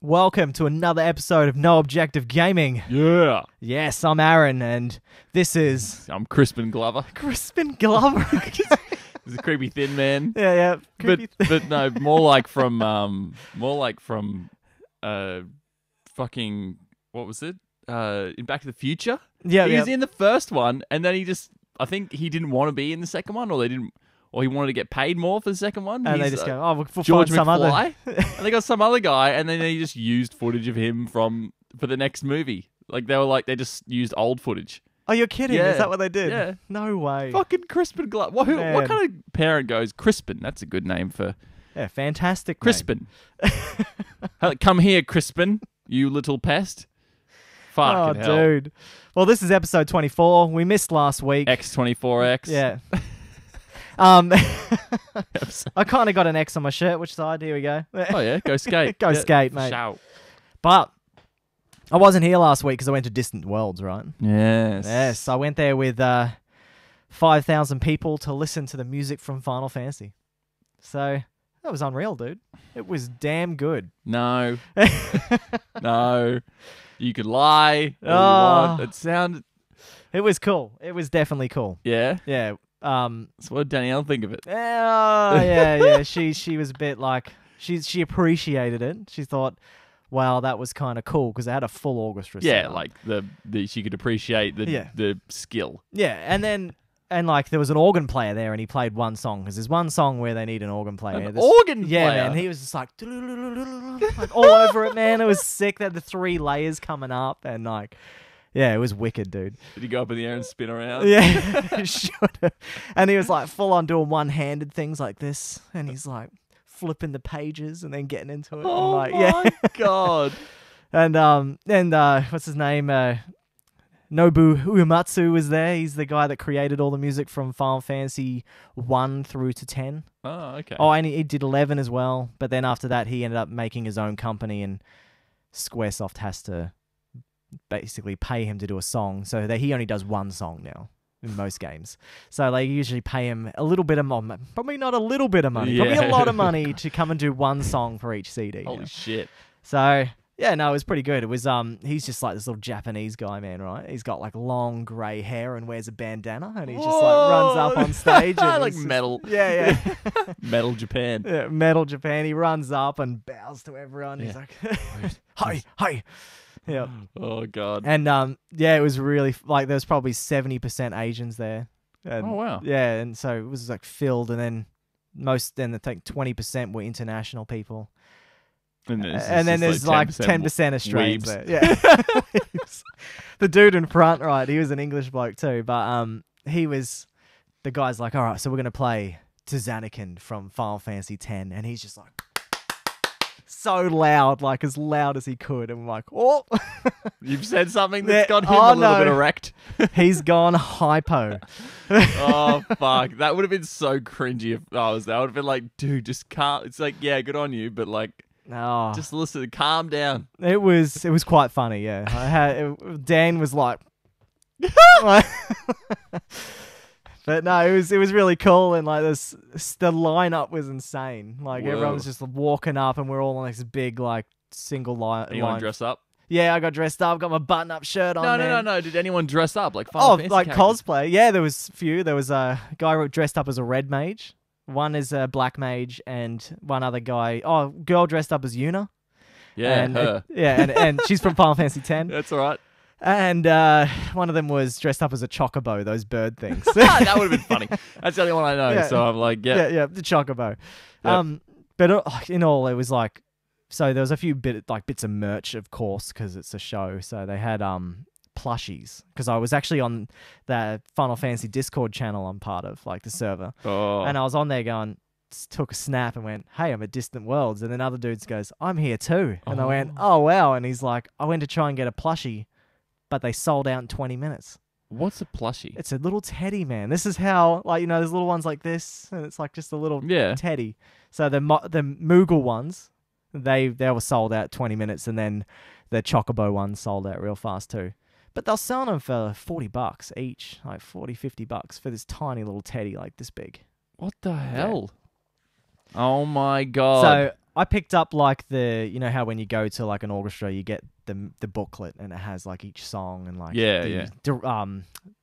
Welcome to another episode of No Objective Gaming. Yeah. Yes, I'm Aaron, and this is... I'm Crispin Glover. Crispin Glover. He's a creepy thin man. Yeah. But no, more like from fucking, what was it? In Back to the Future? Yeah, He was in the first one, and then I think he didn't want to be in the second one, or he wanted to get paid more for the second one. And they just go, oh, we'll George find some McFly. other... And they got some other guy, and then they just used footage of him for the next movie. They just used old footage. Oh, you're kidding? Yeah. Is that what they did? Yeah. No way. Fucking Crispin Glover. What kind of parent goes, Crispin? That's a good name for... Yeah, fantastic name. Crispin. Come here, Crispin, you little pest. Fucking hell. Dude. Well, this is episode 24. We missed last week. X24X. Yeah. I kind of got an X on my shirt. Which side? Here we go. Oh, yeah. Go skate. Go skate, mate. Shout. But I wasn't here last week because I went to Distant Worlds, right? Yes. Yes. I went there with 5,000 people to listen to the music from Final Fantasy. So that was unreal, dude. It was damn good. No. No. You could lie all you want. It sounded... It was cool. It was definitely cool. Yeah? Yeah. So what did Danielle think of it? Yeah. She was a bit like... She appreciated it. She thought, wow, that was kind of cool because it had a full orchestra. Yeah, like she could appreciate the skill. Yeah, and like there was an organ player there, and he played one song because there's one song where they need an organ player. Organ player. Yeah, man. He was just like all over it, man. It was sick. They had the 3 layers coming up, and like, yeah, it was wicked, dude. Did he go up in the air and spin around? Yeah, should have. And he was like full on doing one-handed things like this, and he's like flipping the pages and then getting into it. Oh like, my god. And what's his name? Nobu Uematsu was there. He's the guy that created all the music from Final Fantasy 1 through to 10. Oh, okay. Oh, and he did 11 as well. But then after that, he ended up making his own company, and Squaresoft has to basically pay him to do a song. So that he only does one song now in most games. So they usually pay him a little bit of money. Probably not a little bit of money. Probably a lot of money to come and do one song for each CD. Holy shit. So... yeah, no, it was pretty good. It was he's just like this little Japanese guy, man, right? He's got like long grey hair and wears a bandana, and he just like runs up on stage and like metal. Yeah. Metal Japan. Yeah, metal Japan. He runs up and bows to everyone. Yeah. He's like, hi. Yeah. Oh god. And it was really like there was probably 70% Asians there. And, oh wow. Yeah, and so it was like filled, and then I think 20% were international people. And then there's like 10% Australians there. Yeah. The dude in front, right, he was an English bloke too, but the guy's like, all right, so we're going to play to Zanakin from Final Fantasy X, and he's just like so loud, like as loud as he could, and I'm like, oh. You've said something that's got him a little bit erect. He's gone hypo. Oh, fuck. That would have been so cringy if I was there. I would have been like, dude, just calm. It's like, yeah, good on you, but like, oh. just listen, calm down. It was quite funny, yeah. Dan was like, but no, it was really cool, and like the lineup was insane. Like everyone was just walking up, and we're all on this big like single line. Anyone dress up? Yeah, I got dressed up, got my button-up shirt on. No. Did anyone dress up like Final Fantasy like characters? cosplay? Yeah, there was a few. There was a guy dressed up as a red mage. One is a black mage, and one other guy. Oh, girl dressed up as Yuna. Yeah, and, her. And she's from Final Fantasy X. That's all right. And one of them was dressed up as a chocobo, those bird things. That would have been funny. That's the only one I know. Yeah. So I'm like, yeah, the chocobo. Yep. But in all, it was like, so there was a few bits of merch, of course, because it's a show. So they had plushies, because I was actually on the Final Fantasy Discord channel I'm part of, like the server. Oh. And I was on there going, took a snap and went, hey, I'm at Distant Worlds. And then other dudes goes, I'm here too. And I went, oh, wow. And he's like, I went to try and get a plushie, but they sold out in 20 minutes. What's a plushie? It's a little teddy, man. This is how, like, there's little ones like this, and it's like just a little teddy. So the Moogle ones, they were sold out 20 minutes, and then the Chocobo ones sold out real fast too. But they'll sell them for $40 each, like $40-$50 for this tiny little teddy like this big. What the hell? Oh my god. So I picked up like you know how when you go to like an orchestra, you get the booklet and it has like each song and like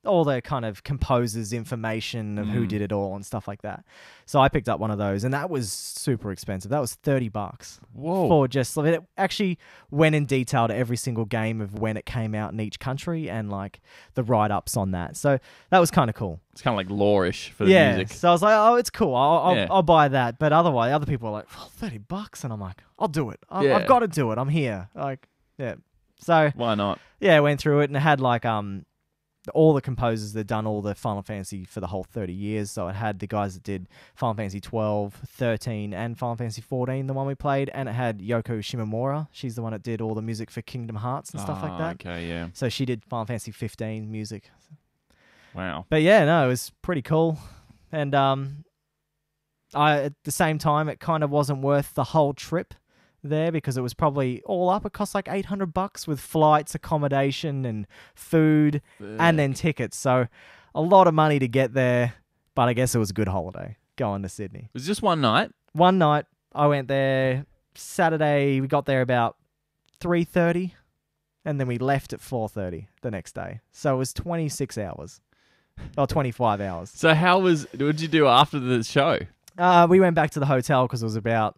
all the kind of composers' information of who did it all and stuff like that. So I picked up one of those, and that was super expensive. That was $30. Whoa! For just it actually went in detail to every single game of when it came out in each country and like the write-ups on that. So that was kind of cool. It's kind of like lore-ish for the music. So I was like, oh, it's cool. I'll buy that. But otherwise, other people are like, oh, $30, and I'm like, I'll do it. I've got to do it. I'm here. Like, yeah. So why not? Yeah, I went through it and it had like all the composers that done all the Final Fantasy for the whole 30 years. So it had the guys that did Final Fantasy 12, 13, and Final Fantasy 14, the one we played, and it had Yoko Shimomura. She's the one that did all the music for Kingdom Hearts and stuff like that. Okay, yeah. So she did Final Fantasy 15 music. Wow. But yeah, no, it was pretty cool. And at the same time, it kind of wasn't worth the whole trip there because it was probably all up. It cost like $800 with flights, accommodation, and food, and then tickets. So a lot of money to get there, but I guess it was a good holiday going to Sydney. It was just one night? One night. I went there Saturday. We got there about 3:30, and then we left at 4:30 the next day. So it was 26 hours. Or 25 hours. So what did you do after the show? We went back to the hotel because it was about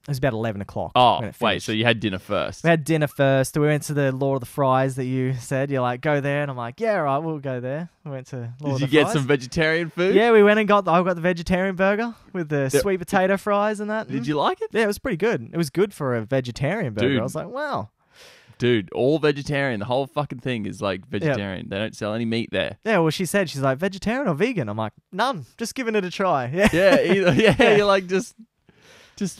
11 o'clock. Oh, wait, so you had dinner first? We had dinner first. We went to the Lord of the Fries that you said. You're like, go there. And I'm like, yeah, all right, we'll go there. We went to Lord of the Fries. Did you get some vegetarian food? Yeah, we went and I got the vegetarian burger with the sweet potato fries and that. Did you like it? Yeah, it was pretty good. It was good for a vegetarian burger. Dude. I was like, wow. Dude, all vegetarian. The whole fucking thing is like vegetarian. Yep. They don't sell any meat there. Yeah, well, she's like, vegetarian or vegan? I'm like, none. Just giving it a try. Yeah. Yeah, either. Yeah, you're like, just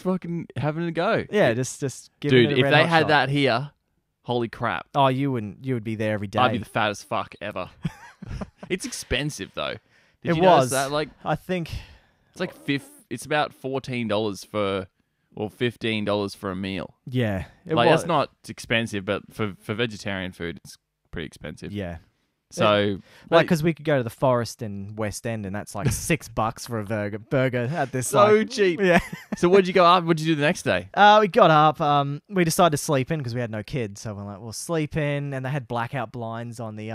fucking having a go. Yeah, just giving it a Dude, red if they hot had shot. that here, holy crap. Oh, you would be there every day. I'd be the fattest fuck ever. It's expensive though. Did it you was notice that? Like, I think it's like it's about $14 $15 for a meal. Yeah. That's not expensive, but for vegetarian food, it's pretty expensive. Yeah. So, because we could go to the Forest in West End, and that's like $6 for a burger at this. So cheap. Yeah. So what'd you go up? What'd you do the next day? We got up. We decided to sleep in because we had no kids, so we're like, we'll sleep in. And they had blackout blinds on the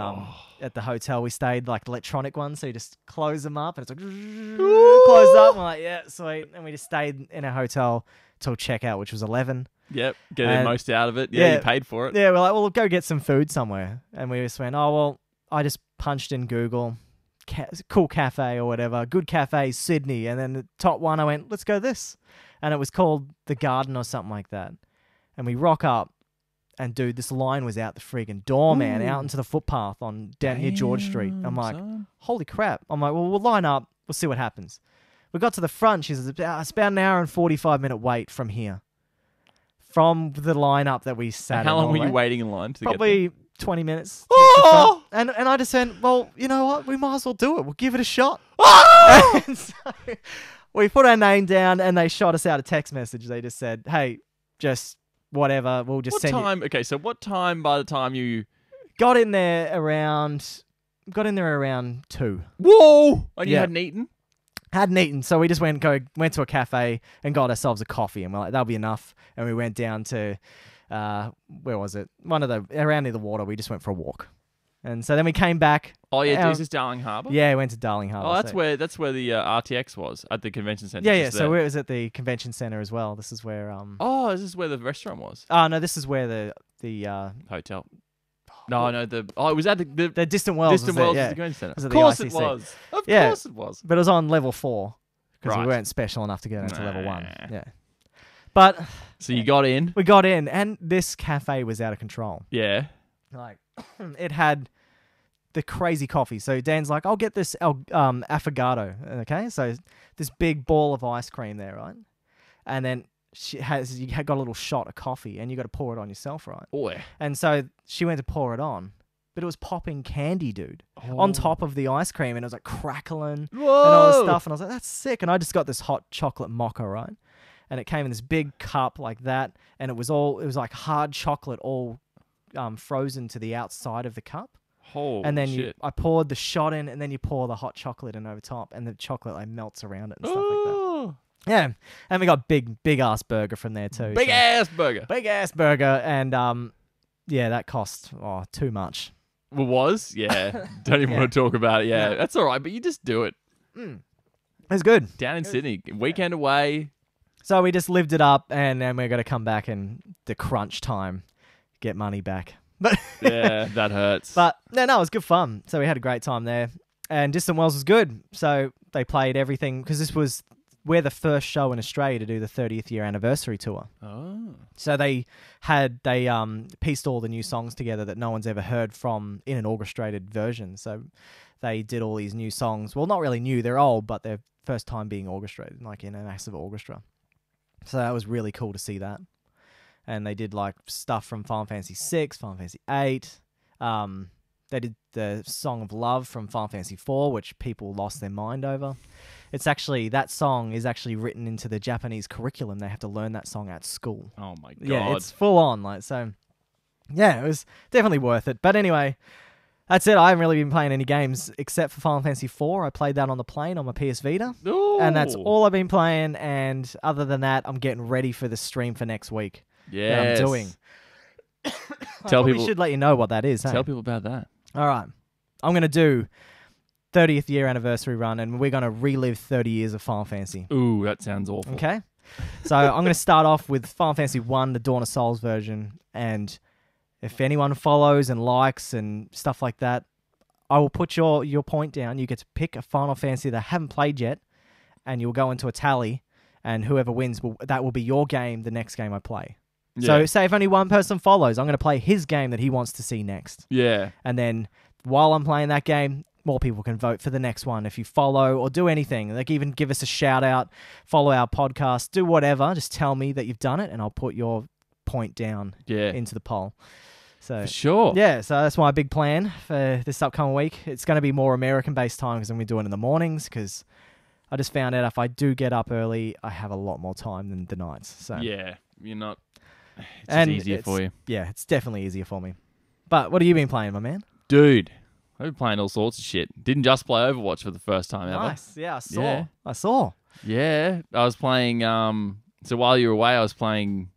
at the hotel we stayed, like electronic ones. So you just close them up, and it's like close up. And we're like, yeah, sweet. And we just stayed in our hotel till checkout, which was 11. Yep, get the most out of it. Yeah, you paid for it. Yeah, we're like, well, we'll go get some food somewhere. And we just went, oh, well, I just punched in Google, cool cafe or whatever, good cafe, Sydney. And then the top one, I went, let's go this. And it was called The Garden or something like that. And we rock up, and dude, this line was out the friggin' door, man, out into the footpath down near George Street. I'm like, holy crap. I'm like, well, we'll line up. We'll see what happens. We got to the front. She says, it's about an hour and 45-minute wait from here. From the lineup that we sat in. How long were you waiting in line to get there? Probably 20 minutes. Oh! And I just said, well, you know what? We might as well do it. We'll give it a shot. Oh! And so we put our name down, and they shot us out a text message. They just said, hey, just whatever. We'll just send you. Okay, so what time by the time you... Got in there around 2. Whoa! And you hadn't eaten? Hadn't eaten, so we just went to a cafe and got ourselves a coffee, and we're like, that'll be enough. And we went down to, where was it? Around near the water. We just went for a walk, and so then we came back. Oh yeah, is this Darling Harbour? Yeah, we went to Darling Harbour. Oh, that's where the RTX was at the convention centre. Yeah. So it was at the convention centre as well. This is where Oh, this is where the restaurant was. Oh no, this is where the hotel. No, it was at the Distant Wells. Distant Wells was the convention centre. Of course it was. Of course it was. But it was on level 4 because we weren't special enough to get into level 1. Yeah. But so you got in. We got in, and this cafe was out of control. Yeah. Like it had the crazy coffee. So Dan's like, I'll get this affogato. Okay, so this big ball of ice cream there, right? And then you got a little shot of coffee, and you got to pour it on yourself, right? Boy. And so she went to pour it on, but it was popping candy, dude, on top of the ice cream, and it was like crackling and all this stuff. And I was like, that's sick. And I just got this hot chocolate mocha, right? And it came in this big cup like that, and it was like hard chocolate, all frozen to the outside of the cup. Holy and then shit. I poured the shot in, and then you pour the hot chocolate in over top, and the chocolate like melts around it and stuff like that. Yeah, and we got big ass burger from there too. Big ass burger. Big ass burger, and yeah, that cost too much. Well, was? Yeah. Don't even want to talk about it. Yeah, that's all right, but you just do it. It was good. Down in Sydney. Weekend away. So we just lived it up, and then we're going to come back and the crunch time, get money back. But yeah, that hurts. But no, it was good fun. So we had a great time there. And Distant Wells was good. So they played everything, because we're the first show in Australia to do the 30th year anniversary tour. Oh. So they pieced all the new songs together that no one's ever heard from in an orchestrated version. So they did all these new songs. Well, not really new, they're old, but they're first time being orchestrated, like in a massive orchestra. So that was really cool to see that. And they did like stuff from Final Fantasy 6, Final Fantasy 8. They did the Song of Love from Final Fantasy 4, which people lost their mind over. It's actually, that song is actually written into the Japanese curriculum. They have to learn that song at school. Oh my God. Yeah, it's full on. Like, so yeah, it was definitely worth it. But anyway, that's it. I haven't really been playing any games except for Final Fantasy 4. I played that on the plane on my PS Vita. Ooh. And that's all I've been playing. And other than that, I'm getting ready for the stream for next week. Yes. That I'm doing. Tell people. We should let you know what that is. Tell people about that. All right. I'm going to do 30th year anniversary run, and we're going to relive 30 years of Final Fantasy. Ooh, that sounds awful. Okay? So I'm going to start off with Final Fantasy 1, the Dawn of Souls version, and if anyone follows and likes and stuff like that, I will put your point down. You get to pick a Final Fantasy that I haven't played yet, and you'll go into a tally, and whoever wins, that will be your game, the next game I play. Yeah. So say if only one person follows, I'm going to play his game that he wants to see next. Yeah. And then while I'm playing that game, more people can vote for the next one. If you follow or do anything, like even give us a shout out, follow our podcast, do whatever. Just tell me that you've done it, and I'll put your point down into the poll. So for sure. Yeah, so that's my big plan for this upcoming week. It's going to be more American-based time because I'm going to be doing it in the mornings, because I just found out if I do get up early, I have a lot more time than the nights. So yeah, you're not... It's just easier for you. Yeah, it's definitely easier for me. But what have you been playing, my man? Dude, I've been playing all sorts of shit. Didn't just play Overwatch for the first time ever. Nice. Yeah, I saw. Yeah, I was playing... So while you were away, I was playing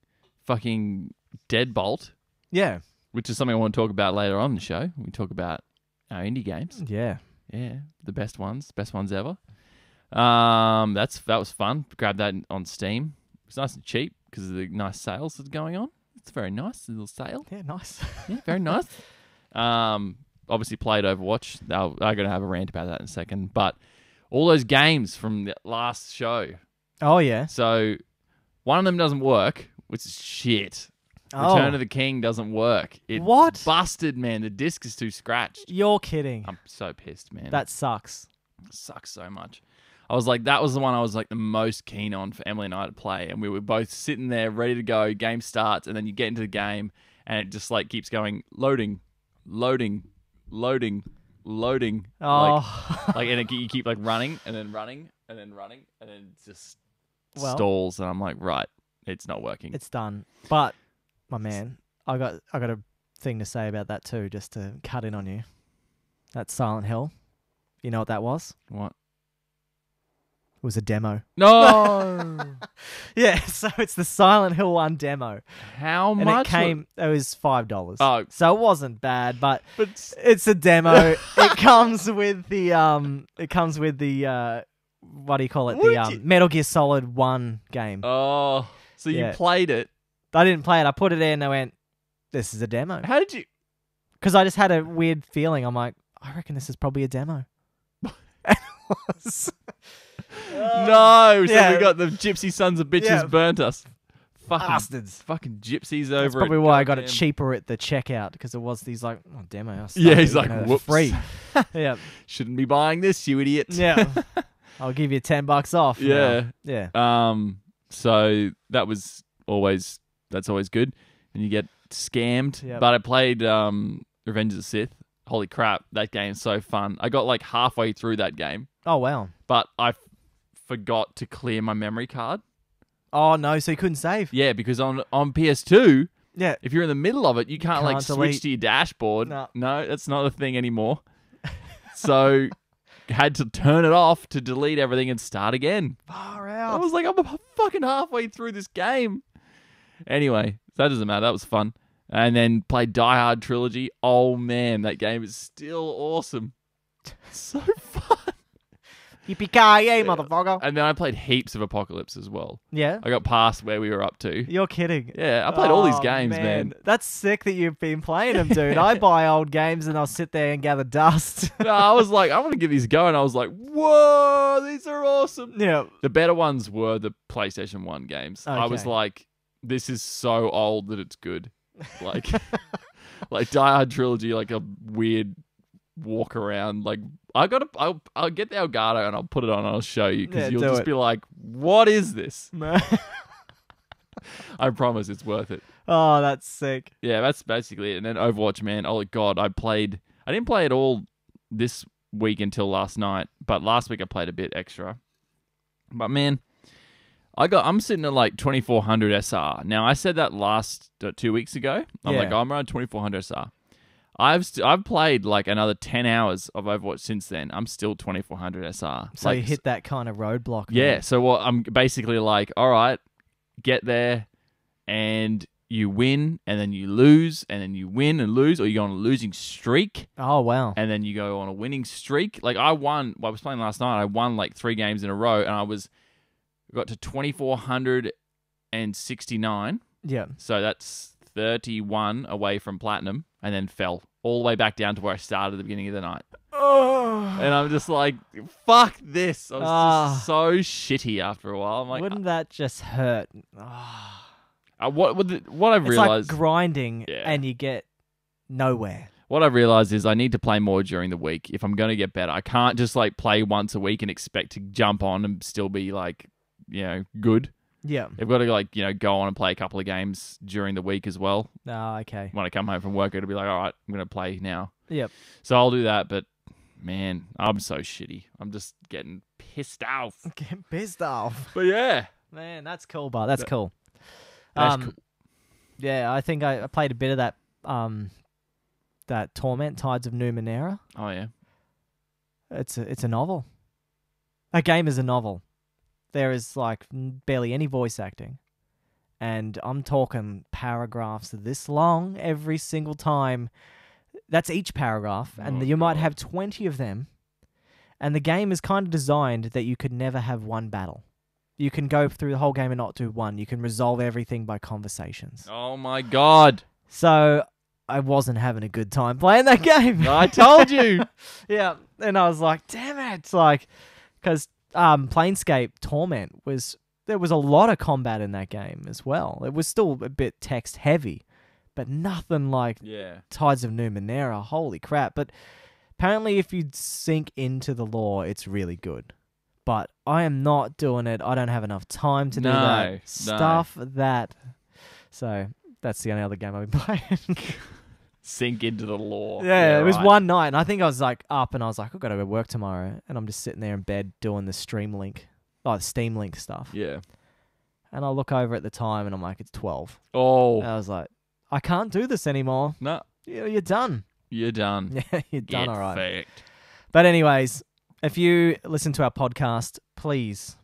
fucking Deadbolt. Yeah. Which is something I want to talk about later on in the show. We talk about our indie games. Yeah. Yeah, the best ones ever. That was fun. Grabbed that on Steam. It's nice and cheap because of the nice sales that's going on. It's very nice, a little sale. Yeah, nice. Yeah, very nice. Obviously played Overwatch. I'm going to have a rant about that in a second. But all those games from the last show. Oh, yeah. So one of them doesn't work, which is shit. Return of the King doesn't work. What? Busted, man. The disc is too scratched. You're kidding. I'm so pissed, man. That sucks. It sucks so much. I was like, that was the one I was like the most keen on for Emily and I to play. And we were both sitting there ready to go. Game starts, and then you get into the game, and it just like keeps going, loading. Oh. And you keep like running, and then running, and then running, and then it just stalls. And I'm like, right, it's not working. It's done. But my man, I got a thing to say about that too, just to cut in on you. That's Silent Hill. You know what that was? What? It was a demo. No. Yeah, so it's the Silent Hill 1 demo. How and much? It was $5. Oh. So it wasn't bad, but it's a demo. It comes with the what do you call it? The Metal Gear Solid 1 game. Oh. So you played it. I didn't play it. I put it in and I went, this is a demo. How did you? Because I just had a weird feeling. I'm like, I reckon this is probably a demo. And it was. No, so we got the gypsy sons of bitches burnt us. Fucking bastards. Fucking gypsies over. That's probably why I got it cheaper at the checkout, because it was these like demo. Yeah, he's like, whoops. Free. Yeah. Shouldn't be buying this, you idiot. Yeah. I'll give you $10 off. Yeah. Now. Yeah. So that's always good. And you get scammed. Yep. But I played Revenge of the Sith. Holy crap, that game's so fun. I got like halfway through that game. Oh, wow. But I forgot to clear my memory card. Oh, no, so you couldn't save? Yeah, because on PS2, yeah, if you're in the middle of it, you can't like delete. switch to your dashboard. No, that's not a thing anymore. So had to turn it off to delete everything and start again. Far out. out. I was like, I'm fucking halfway through this game. Anyway, that doesn't matter. That was fun. And then played Die Hard Trilogy. Oh, man, that game is still awesome. So fun. Yippee-ki-yay, motherfucker. And then I played heaps of Apocalypse as well. Yeah? I got past where we were up to. You're kidding. Yeah, I played all these games, man. That's sick that you've been playing them, dude. I buy old games and I'll sit there and gather dust. No, I was like, I want to give these a go. And I was like, whoa, these are awesome. Yeah. The better ones were the PlayStation 1 games. Okay. I was like, this is so old that it's good. Like, like Die Hard Trilogy, like a weird walk around. Like, I'll get the Elgato and I'll put it on and I'll show you because you'll just be like, what is this? I promise it's worth it. Oh, that's sick. Yeah, that's basically it. And then Overwatch, man. Oh, God. I didn't play it all this week until last night, but last week I played a bit extra. But, man, I'm sitting at like 2400 SR. Now, I said that last 2 weeks ago. I'm like, I'm around 2400 SR. I've played like another 10 hours of Overwatch since then. I'm still 2400 SR. So like, you hit that kind of roadblock. Yeah. Man. So I'm basically like, all right, get there and you win and then you lose and then you win and lose, or you go on a losing streak. Oh, wow. And then you go on a winning streak. Like I won. I was playing last night. I won like 3 games in a row and I got to 2469. Yeah. So that's 31 away from platinum, and then fell all the way back down to where I started at the beginning of the night. Oh. And I'm just like, fuck this. I was just so shitty after a while. I'm like, wouldn't that just hurt? What I've realized, it's like grinding and you get nowhere. What I've realized is I need to play more during the week if I'm going to get better. I can't just like play once a week and expect to jump on and still be like, good. Yeah. I've got to like, go on and play a couple of games during the week as well. Oh, okay. When I come home from work, it'll be like, all right, I'm going to play now. Yep. So I'll do that, but man, I'm so shitty. I'm just getting pissed off. Getting pissed off. But yeah. Man, that's cool, but that's cool. That's cool. Yeah, I think I played a bit of that that Torment, Tides of Numenera. Oh yeah. It's a novel. A game is a novel. There is like barely any voice acting. And I'm talking paragraphs this long every single time. That's each paragraph. And you might have 20 of them. And the game is kind of designed that you could never have one battle. You can go through the whole game and not do one. You can resolve everything by conversations. Oh my God. So I wasn't having a good time playing that game. I told you. Yeah. And I was like, damn it. It's like, because Planescape Torment there was a lot of combat in that game as well. It was still a bit text heavy, but nothing like Tides of Numenera. Holy crap. But apparently if you sink into the lore, it's really good. But I am not doing it. I don't have enough time to do that stuff. So that's the only other game I've been playing. Sink into the lore. Yeah, it was one night, and I think I was like up, and I was like, I've got to go work tomorrow, and I'm just sitting there in bed doing the Steam Link stuff. Yeah. And I look over at the time, and I'm like, it's 12. Oh. And I was like, I can't do this anymore. No. You're done. You're done. Yeah, you're done. Get all right. faked. But anyways, if you listen to our podcast, please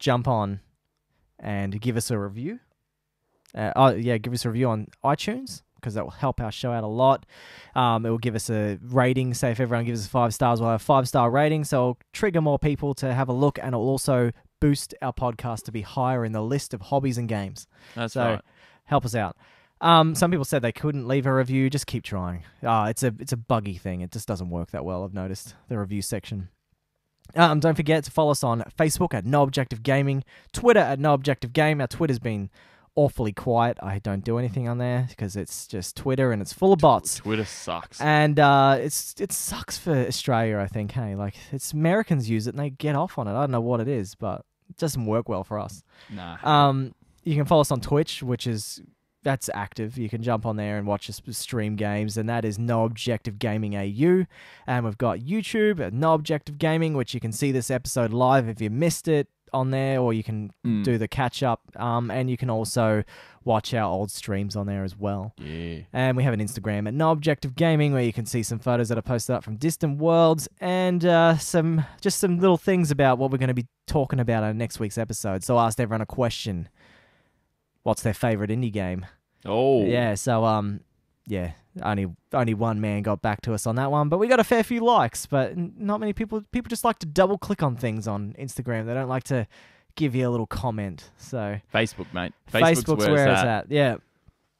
jump on and give us a review. Give us a review on iTunes, because that will help our show out a lot. It will give us a rating. Say if everyone gives us 5 stars, we'll have a 5-star rating. So it'll trigger more people to have a look, and it'll also boost our podcast to be higher in the list of hobbies and games. That's right. Help us out. Some people said they couldn't leave a review. Just keep trying. It's a buggy thing. It just doesn't work that well, I've noticed, the review section. Don't forget to follow us on Facebook at No Objective Gaming, Twitter at No Objective Game. Our Twitter's been awfully quiet. I don't do anything on there because it's just Twitter and it's full of bots. Twitter sucks. And it sucks for Australia, I think. Hey, like it's Americans use it and they get off on it. I don't know what it is, but it doesn't work well for us. Nah. You can follow us on Twitch, which is that's active. You can jump on there and watch us stream games, and that is No Objective Gaming AU. And we've got YouTube at No Objective Gaming, which you can see this episode live if you missed it on there, or you can do the catch up. And you can also watch our old streams on there as well. Yeah. And we have an Instagram at No Objective Gaming where you can see some photos that are posted up from distant worlds and some little things about what we're going to be talking about on next week's episode. So I asked everyone a question. What's their favorite indie game? Oh. Yeah, so yeah, only one man got back to us on that one, but we got a fair few likes, but not many people just like to double click on things on Instagram. They don't like to give you a little comment. So Facebook, mate. Facebook's where it's at. Yeah.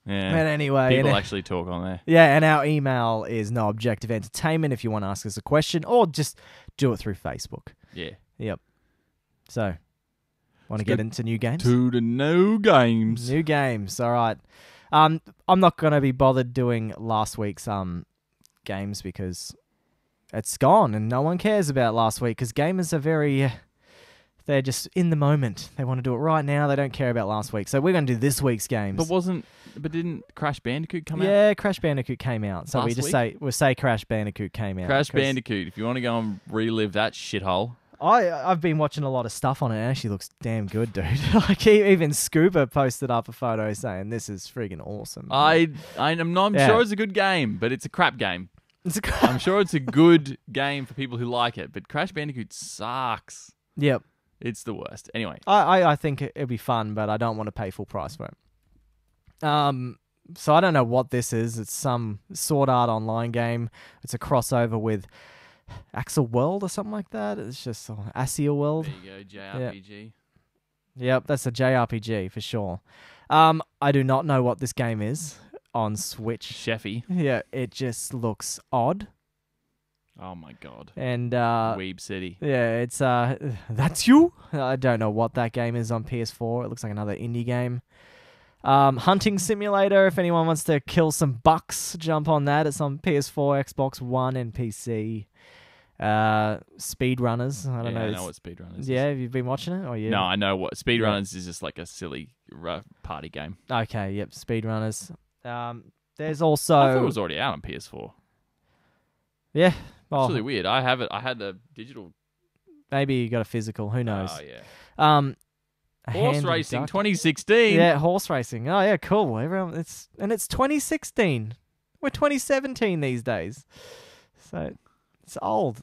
Yeah. But anyway, people actually talk on there. Yeah, and our email is noobjectiveentertainment if you want to ask us a question, or just do it through Facebook. Yeah. Yep. So, want to get into new games? To the new games. New games. All right. I'm not going to be bothered doing last week's games because it's gone and no one cares about last week because gamers are very... they're just in the moment. They want to do it right now. They don't care about last week. So we're going to do this week's games. But didn't Crash Bandicoot come out? Yeah, Crash Bandicoot came out. So Last we'll say Crash Bandicoot came out. Crash Bandicoot. If you want to go and relive that shithole. I've been watching a lot of stuff on it. It actually looks damn good, dude. Like even Scuba posted up a photo saying this is friggin' awesome. I'm sure it's a good game, but it's a crap game. I'm sure it's a good game for people who like it, but Crash Bandicoot sucks. Yep. It's the worst. Anyway. I think it'll be fun, but I don't want to pay full price for it. So I don't know what this is. It's some Sword Art Online game. It's a crossover with Axel World or something like that. It's just Asia World. There you go, JRPG. Yep, that's a JRPG for sure. I do not know what this game is on Switch. Sheffy. Yeah, it just looks odd. Oh my god. And Weeb City. Yeah, it's that's you. I don't know what that game is on PS4. It looks like another indie game. Hunting Simulator. If anyone wants to kill some bucks, jump on that. It's on PS4, Xbox One, and PC. Speedrunners. I don't know. I know what Speedrunners is. Yeah, have you been watching it? Or you? No, I know what Speedrunners is. Just like a silly party game. Okay, yep, Speedrunners. There's also... I thought it was already out on PS4. Yeah. It's really weird. I have it. I had a digital. Maybe you got a physical. Who knows? Oh, yeah. Horse Racing 2016. Yeah, horse racing. Oh, yeah, cool. Everyone, it's 2016. We're 2017 these days. So... it's old.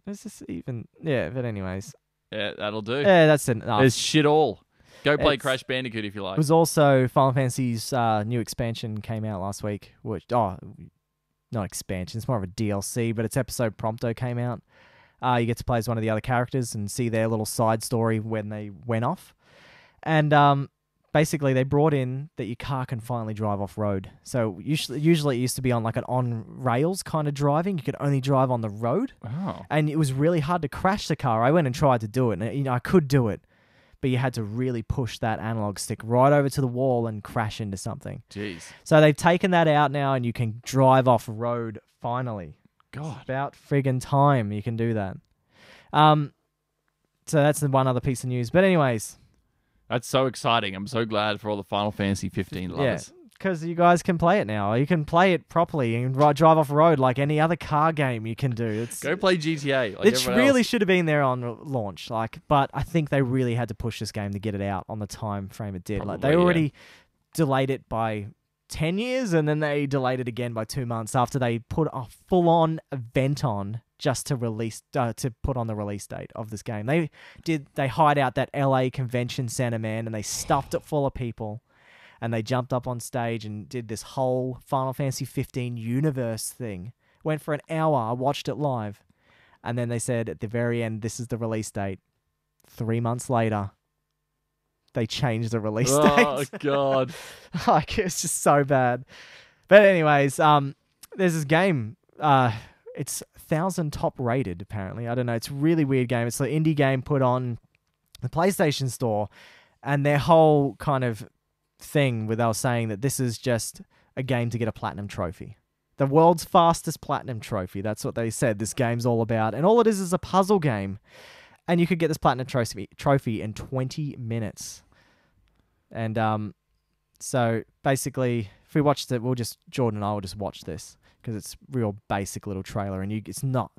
Is this even... yeah, but anyways. Yeah, that'll do. Yeah, that's enough. There's shit all. Go play Crash Bandicoot if you like. It was also Final Fantasy's new expansion came out last week, which... not expansion. It's more of a DLC, but its episode Prompto came out. You get to play as one of the other characters and see their little side story when they went off. And basically, they brought in that your car can finally drive off-road. So usually it used to be on like an on-rails kind of driving. You could only drive on the road. Oh. And it was really hard to crash the car. I went and tried to do it, and I could do it. But you had to really push that analog stick right over to the wall and crash into something. Jeez. So they've taken that out now, and you can drive off-road finally. God. It's about friggin' time you can do that. So that's the one other piece of news. But anyways... that's so exciting. I'm so glad for all the Final Fantasy 15 lovers. Yeah, because you guys can play it now. You can play it properly and drive off road like any other car game you can do. Go play GTA. Like it really should have been there on launch. But I think they really had to push this game to get it out on the time frame it did. Probably, they already delayed it by 10 years, and then they delayed it again by 2 months after they put a full-on event on just to release to put on the release date of this game. They hired out that LA convention center, man, and they stuffed it full of people, and they jumped up on stage and did this whole Final Fantasy 15 universe thing. Went for an hour. I watched it live, and then they said at the very end, "This is the release date." 3 months later, they changed the release date. Oh god! Like it's just so bad. But anyways, there's this game. It's 1,000 top rated, apparently. I don't know. It's a really weird game. It's an indie game put on the PlayStation Store, and their whole kind of thing where they were saying that this is just a game to get a platinum trophy. The world's fastest platinum trophy. That's what they said this game's all about. And all it is a puzzle game. And you could get this platinum trophy in 20 minutes. And So basically, if we watched it, Jordan and I will just watch this because it's real basic little trailer, and it's not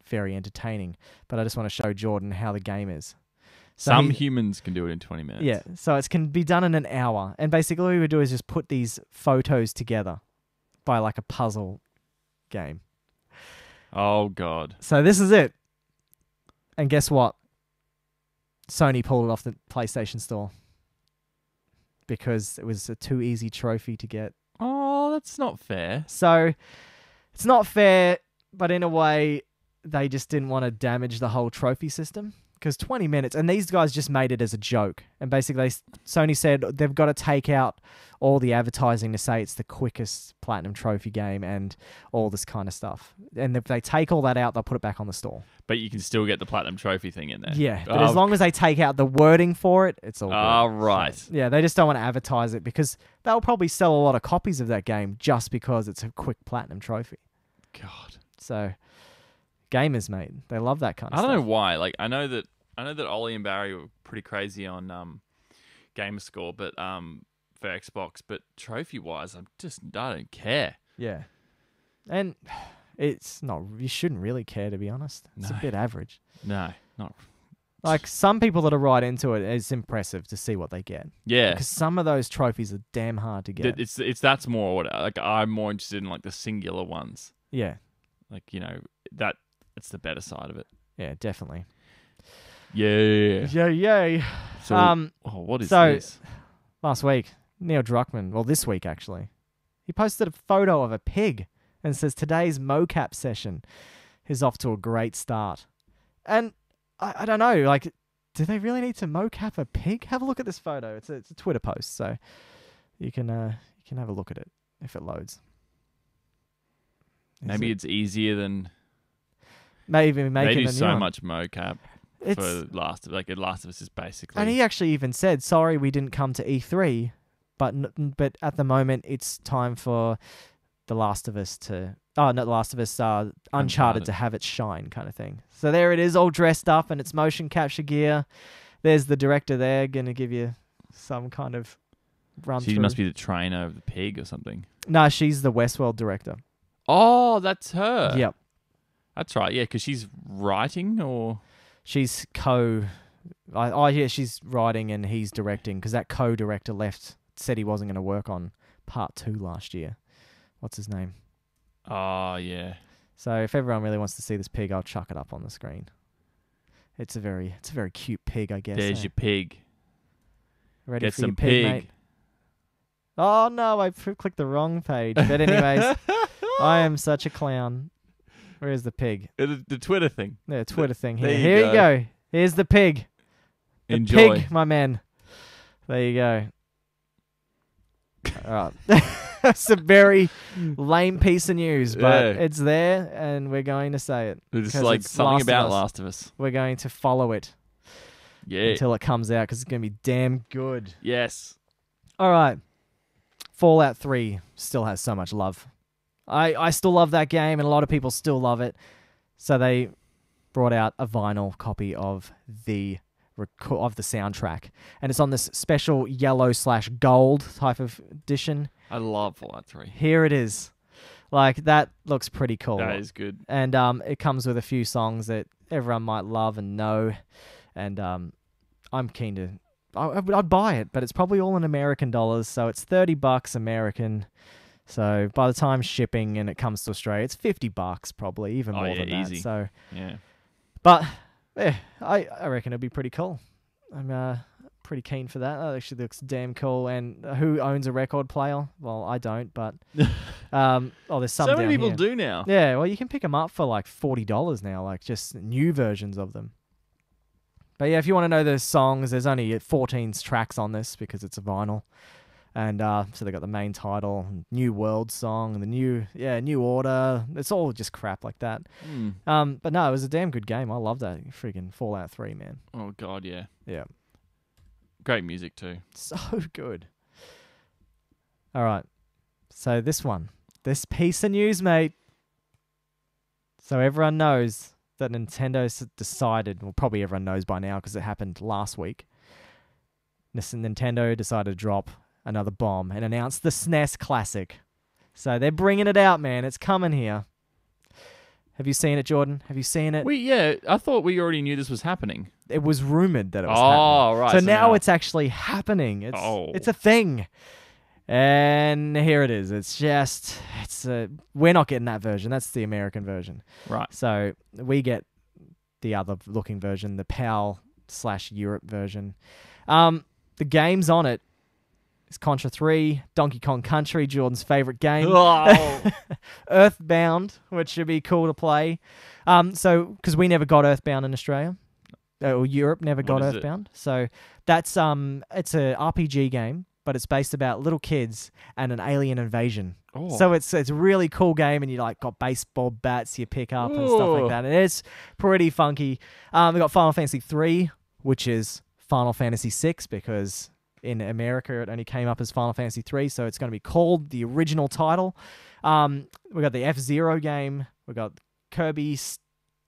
very entertaining. But I just want to show Jordan how the game is. So Some humans can do it in 20 minutes. Yeah, so it can be done in an hour. And basically what we would do is just put these photos together by like a puzzle game. Oh, God. So this is it. And guess what? Sony pulled it off the PlayStation Store because it was a too easy trophy to get. Oh, that's not fair. So it's not fair, but in a way, they just didn't want to damage the whole trophy system. Because 20 minutes, and these guys just made it as a joke. And basically, Sony said they've got to take out all the advertising to say it's the quickest Platinum Trophy game and all this kind of stuff. And if they take all that out, they'll put it back on the store. But you can still get the Platinum Trophy thing in there. Yeah, but as long as they take out the wording for it, it's all good. Oh, right. So, yeah, they just don't want to advertise it because they'll probably sell a lot of copies of that game just because it's a quick Platinum Trophy. God. So, gamers, mate, they love that kind of stuff. I don't know why. Like, I know that Ollie and Barry were pretty crazy on Gamerscore, but for Xbox, but trophy-wise, I don't care. Yeah. And it's not, you shouldn't really care, to be honest. It's a bit average. No, not. Like, some people that are right into it, it's impressive to see what they get. Yeah. Because some of those trophies are damn hard to get. That's more what, like, I'm more interested in, like, the singular ones. Yeah. Like, it's the better side of it. Yeah, definitely. Yeah. Yay. So, what is this? Last week, Neil Druckmann, well, this week actually, he posted a photo of a pig and says today's mocap session is off to a great start. And I don't know, like, do they really need to mocap a pig? Have a look at this photo. It's a Twitter post, so you can have a look at it if it loads. Maybe it's easier than maybe making they do a so new one. much mocap. For Last of Us is basically, and he actually even said, "Sorry, we didn't come to E3, but at the moment it's time for The Last of Us to not The Last of Us, Uncharted to have its shine," kind of thing. So there it is, all dressed up in its motion capture gear. There's the director there, gonna give you some kind of run through. She must be the trainer of the pig or something. No, she's the Westworld director. Oh, that's her. Yep, that's right. Yeah, because she's writing or. She's she's writing and he's directing because that co-director said he wasn't going to work on part 2 last year. What's his name? Oh, yeah. So if everyone really wants to see this pig, I'll chuck it up on the screen. It's a very cute pig, I guess. There's your pig. Ready Get for some your pig, mate? Oh no, I clicked the wrong page. But anyways, I am such a clown. Where's the pig? The Twitter thing. Yeah, Twitter thing here. There Here you go. Here's the pig. The Enjoy. pig, my man. There you go. All right. It's a very lame piece of news, but it's there, and we're going to say it. It's like something about Last of Us. We're going to follow it. Yeah. Until it comes out, because it's going to be damn good. Yes. All right. Fallout 3 still has so much love. I still love that game, and a lot of people still love it. So they brought out a vinyl copy of the soundtrack, and it's on this special yellow/gold type of edition. I love Fallout 3. Here it is. Like, that looks pretty cool. That is good. And it comes with a few songs that everyone might love and know. And I'm keen to. I'd buy it, but it's probably all in American dollars, so it's $30 American. So by the time shipping and it comes to Australia, it's $50 probably, even more than easy. that. So yeah, but yeah, I reckon it'd be pretty cool. I'm pretty keen for that. That actually looks damn cool. And who owns a record player? Well, I don't, but there's some. So many people do now. Yeah, well, you can pick them up for like $40 now, like just new versions of them. But yeah, if you want to know the songs, there's only 14 tracks on this because it's a vinyl. And so they got the main title, New World song, and the New Order. It's all just crap like that. But no, it was a damn good game. I love that freaking Fallout 3, man. Oh God, yeah. Yeah. Great music too. So good. All right. So this piece of news, mate. So everyone knows that Nintendo's decided, well, probably everyone knows by now because it happened last week. Nintendo decided to drop another bomb and announced the SNES Classic. So they're bringing it out, man. It's coming here. Have you seen it, Jordan? Have you seen it? I thought we already knew this was happening. It was rumored that it was happening. Right. So now it's actually happening. It's a thing. And here it is. We're not getting that version. That's the American version. Right. So we get the other looking version, the PAL/Europe version. The games on it is Contra 3, Donkey Kong Country, Jordan's favorite game. Oh. Earthbound, which should be cool to play. Because we never got Earthbound in Australia. Or Europe never got Earthbound. So that's it's a RPG game, but it's based about little kids and an alien invasion. Oh. So it's a really cool game, and you got baseball bats you pick up and stuff like that. And it's pretty funky. We got Final Fantasy 3, which is Final Fantasy 6 because in America it only came up as Final Fantasy 3, so it's going to be called the original title. We got the F-Zero game. We got Kirby's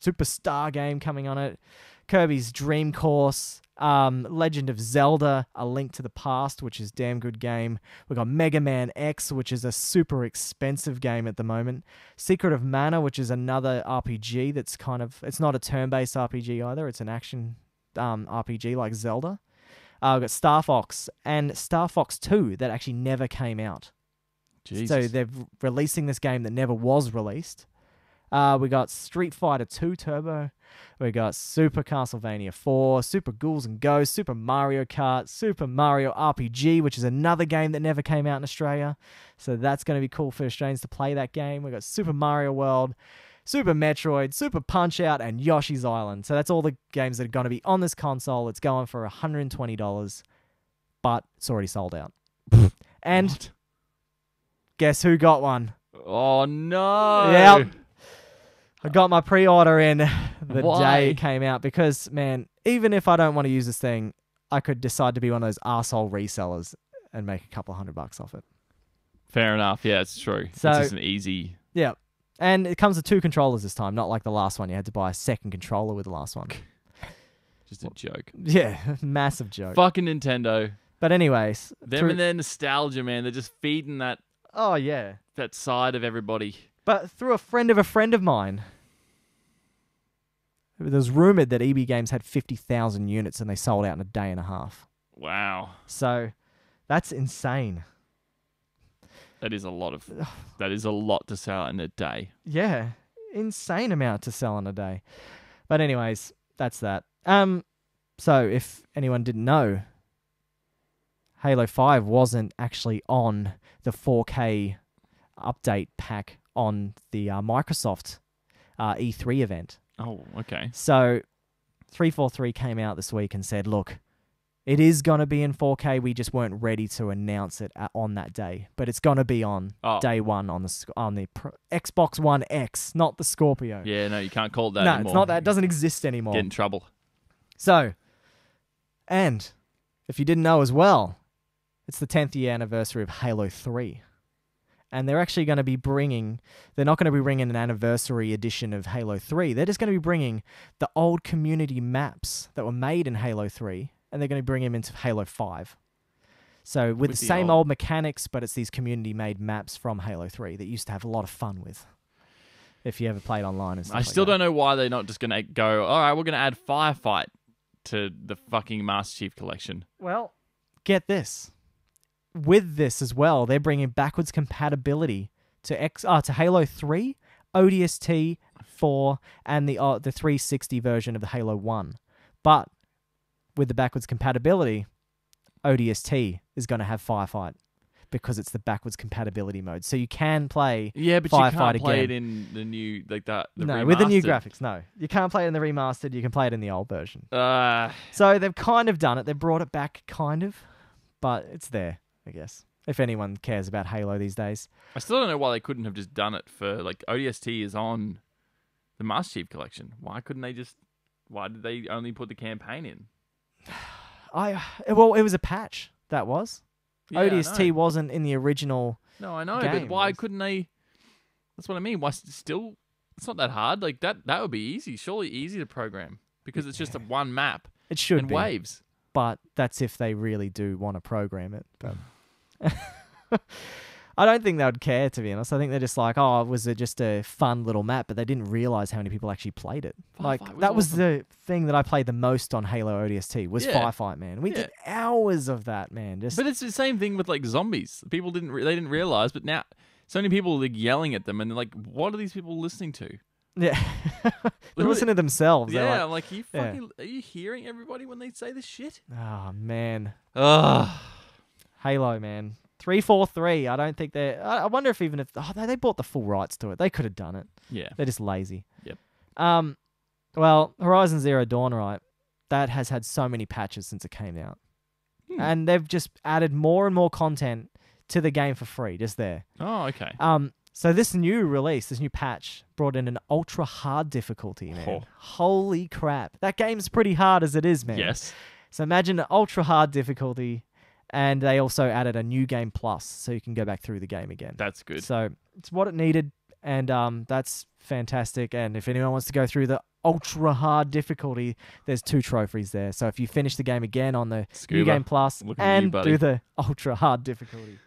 Superstar game coming on it. Kirby's Dream Course, Legend of Zelda, A Link to the Past, which is a damn good game. We got Mega Man X, which is a super expensive game at the moment. Secret of Mana, which is another RPG that's it's not a turn-based RPG either. It's an action RPG like Zelda. We've got Star Fox and Star Fox 2 that actually never came out. Jesus. So they're releasing this game that never was released. We got Street Fighter 2 Turbo. We got Super Castlevania 4, Super Ghouls and Ghosts, Super Mario Kart, Super Mario RPG, which is another game that never came out in Australia. So that's going to be cool for Australians to play that game. We got Super Mario World, Super Metroid, Super Punch-Out, and Yoshi's Island. So that's all the games that are going to be on this console. It's going for $120, but it's already sold out. And What? Guess who got one? Oh, no. Yep. I got my pre-order in the Why? day it came out because, man, even if I don't want to use this thing, I could decide to be one of those arsehole resellers and make a couple $100 off it. Fair enough. Yeah, it's true. So, it's just an easy... Yeah. And it comes with 2 controllers this time, not like the last one. You had to buy a second controller with the last one. Just a joke. Yeah, massive joke. Fucking Nintendo. But anyways. Them and their nostalgia, man. They're just feeding that side of everybody. But through a friend of mine, it was rumored that EB Games had 50,000 units and they sold out in a day and a half. Wow. So that's insane. That is a lot to sell in a day. Yeah, insane amount to sell in a day. But anyways, that's that. So if anyone didn't know, Halo 5 wasn't actually on the 4K update pack on the Microsoft E3 event. Oh, okay. So 343 came out this week and said, look, it is going to be in 4K. We just weren't ready to announce it on that day. But it's going to be on day one on the Xbox One X, not the Scorpio. Yeah, no, you can't call it that no, anymore. It's not that. It doesn't exist anymore. Get in trouble. So, and if you didn't know as well, it's the 10th year anniversary of Halo 3. And they're actually going to be they're not going to be bringing an anniversary edition of Halo 3. They're just going to be bringing the old community maps that were made in Halo 3, and they're going to bring them into Halo 5. So with the same old mechanics, but it's these community-made maps from Halo 3 that you used to have a lot of fun with if you ever played online and stuff I like still that. don't know why they're not just going to go, all right, we're going to add Firefight to the fucking Master Chief Collection. Well, get this. With this as well, they're bringing backwards compatibility to Halo 3, ODST 4, and the 360 version of the Halo 1. But with the backwards compatibility, ODST is going to have Firefight because it's the backwards compatibility mode. So you can play but Firefight you can't play again. it in the new, like that. No, with the new graphics, no. You can't play it in the remastered. You can play it in the old version. Uh, So they've kind of done it. They've brought it back, kind of. But it's there, I guess, if anyone cares about Halo these days. I still don't know why they couldn't have just done it for, like, ODST is on the Master Chief Collection. Why did they only put the campaign in? Well, it was a patch, that was. Yeah, I ODST know. wasn't in the original. No, I know, game. but why couldn't they? That's what I mean. Why still? It's not that hard. Like that would be easy. Surely easy to program because it's just a one map It should and be. waves. But that's if they really do want to program it. But I don't think they would care, to be honest. I think they're just like, oh, was it just a fun little map? But they didn't realize how many people actually played it. Like, Firefight was that was awesome. the thing that I played the most on Halo ODST was Yeah. Firefight, man. We Yeah. did hours of that, man. Just But it's the same thing with like zombies. People they didn't realize, but now so many people are like yelling at them, and they're like, "What are these people listening to?" yeah. They Literally- listen to themselves. They're Yeah, like, I'm like, Yeah. are you hearing everybody when they say this shit? oh, man. Ugh. Halo, man. 343. I don't think they're... I wonder if even if... Oh, they bought the full rights to it. They could have done it. Yeah. They're just lazy. Yep. Well, Horizon Zero Dawn, right? That has had so many patches since it came out. And they've just added more and more content to the game for free, just there. Oh, okay. So this new release, this new patch, brought in an ultra hard difficulty, man. Oh. Holy crap. That game's pretty hard as it is, man. Yes. So imagine an ultra hard difficulty, and they also added a new game plus, so you can go back through the game again. That's good. So it's what it needed, and that's fantastic. And if anyone wants to go through the ultra hard difficulty, there's 2 trophies there. So if you finish the game again on the Scuba, new game plus look at you, and buddy. do the ultra hard difficulty,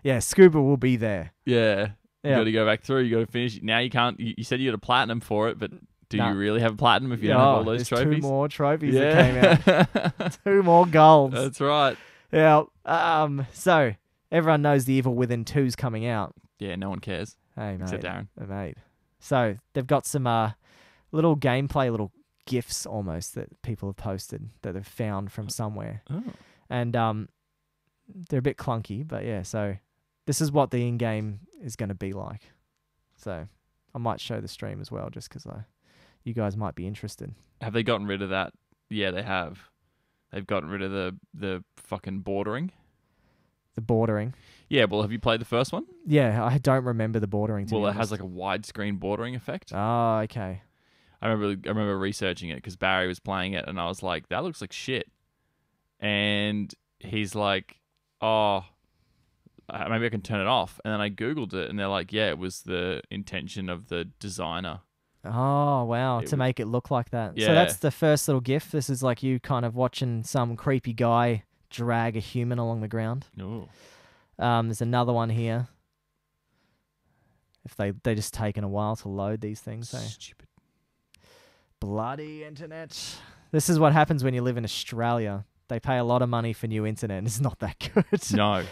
yeah, Scuba will be there. Yeah. You Yeah. got to go back through. You got to finish. Now you can't. You said you got a platinum for it, but do Nah. you really have a platinum if you don't have all those there's trophies? 2 more trophies that came out. 2 more golds. That's right. Yeah. So everyone knows the Evil Within 2's coming out. Yeah, no one cares Hey, mate. except Darren. Mate. So they've got some little gameplay, little GIFs almost that people have posted that they've found from somewhere. Oh. And they're a bit clunky, but yeah, so this is what the in-game is going to be like. So I might show the stream as well just because you guys might be interested. Have they gotten rid of that? Yeah, they have. They've gotten rid of the fucking bordering. The bordering. Yeah, well, have you played the first one? Yeah, I don't remember the bordering. To Well, be it has honest. like a widescreen bordering effect. Oh, okay. I remember researching it because Barry was playing it, and I was like, "That looks like shit." And he's like, "Oh, maybe I can turn it off." And then I googled it, and they're like, "Yeah, it was the intention of the designer." Oh, wow. It To was- make it look like that. Yeah. So that's the first little GIF. This is like you kind of watching some creepy guy drag a human along the ground. Oh, There's another one here. If they just taken a while to load these things. So. stupid. Bloody internet. This is what happens when you live in Australia. They pay a lot of money for new internet, and it's not that good. No.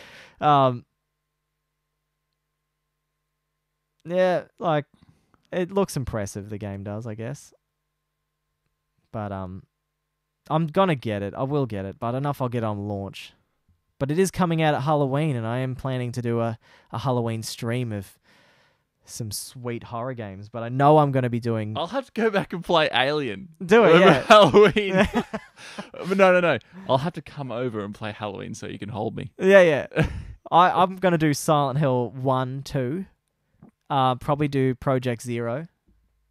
Yeah, like it looks impressive. The game does, I guess. But I'm gonna get it. I will get it, but I don't know if I'll get it on launch. But it is coming out at Halloween, and I am planning to do a Halloween stream of some sweet horror games. But I know I'm going to be doing. I'll have to go back and play Alien. Do it, over yeah. Halloween. But no. I'll have to come over and play Halloween so you can hold me. Yeah. I'm going to do Silent Hill 1, 2. Probably do Project Zero.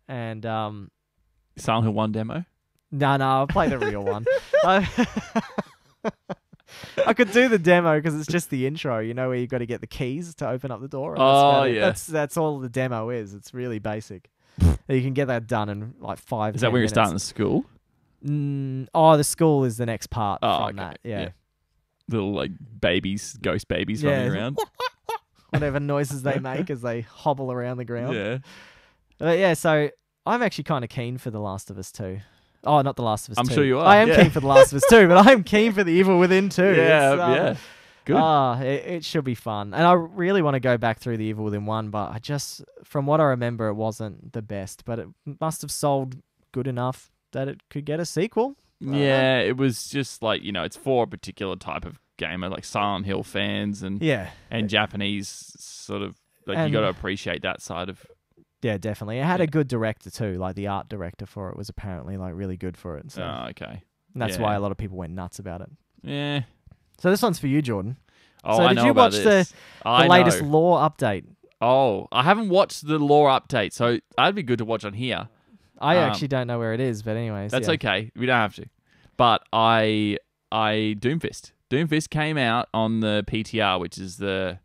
And Silent Hill 1 demo? no, I'll play the real one. I could do the demo because it's just the intro, you know, where you've got to get the keys to open up the door. And that's about it. Yeah. That's all the demo is. It's really basic. You can get that done in like 5 Is that 10 where you're minutes. starting the school? The school is the next part Oh, from okay. that. Yeah. Little like babies, ghost babies Yeah. running around. Whatever noises they make as they hobble around the ground. Yeah. Yeah, so I'm actually kind of keen for The Last of Us 2. Oh, not The Last of Us 2. I'm sure you are, I am yeah. keen for The Last of Us 2, but I am keen for The Evil Within 2. Yeah. Good. It should be fun. And I really want to go back through The Evil Within 1, but I just, from what I remember, it wasn't the best. But it must have sold good enough that it could get a sequel. Yeah, it was just like, it's for a particular type of gamer, like Silent Hill fans and Yeah. Japanese sort of, like, And- you got to appreciate that side of. Yeah, definitely. It had Yeah. a good director too. Like the art director for it was apparently like really good for it. So Oh, okay. that's yeah. why a lot of people went nuts about it. Yeah. So this one's for you, Jordan. Oh, So I did know you about watch this. the I latest know. lore update? Oh, I haven't watched the lore update, so that'd be good to watch on here. I actually don't know where it is, but anyways. That's yeah. okay. We don't have to. But I DOOMFIST. DOOMFIST came out on the PTR, which is the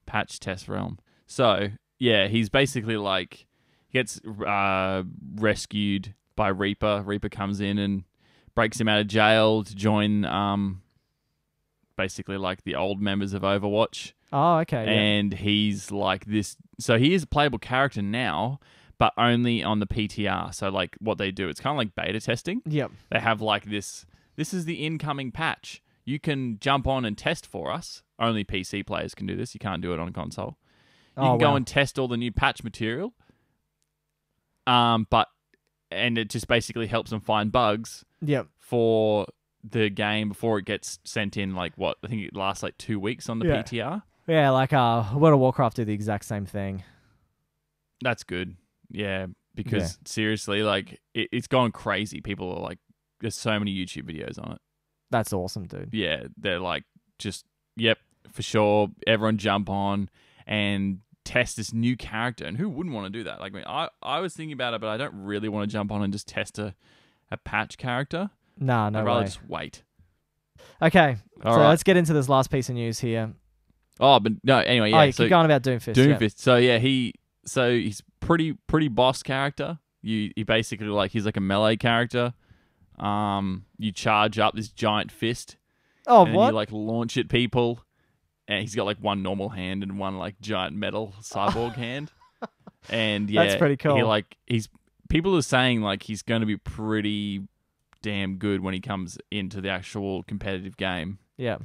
patch test realm. So, yeah, he's basically like, he gets rescued by Reaper. Reaper comes in and breaks him out of jail to join basically like the old members of Overwatch. Oh, okay. Yeah. And he's like this. So he is a playable character now, but only on the PTR. So like what they do, it's kind of like beta testing. Yep. They have like this is the incoming patch. You can jump on and test for us. Only PC players can do this. You can't do it on console. You can go and test all the new patch material. And it just basically helps them find bugs. Yep. For the game before it gets sent in. Like what? I think it lasts like 2 weeks on the PTR. Yeah, like World of Warcraft do the exact same thing. That's good. Yeah, because seriously, like it's gone crazy. People are like, there's so many YouTube videos on it. That's awesome, dude. Yeah, they're like, just yep, for sure. Everyone jump on and test this new character, and who wouldn't want to do that? Like, I was thinking about it, but I don't really want to jump on and just test a patch character. Nah, no I'd rather way. just wait. Okay, All so right. let's get into this last piece of news here. Oh, but no. Anyway, yeah. Keep going about Doomfist. Doomfist. Yeah. So yeah, he's pretty boss character. He basically he's like a melee character. You charge up this giant fist. Oh, and what? You like launch at people, and he's got like one normal hand and one like giant metal cyborg hand. And yeah, that's pretty cool. People are saying like he's going to be pretty damn good when he comes into the actual competitive game. Yeah.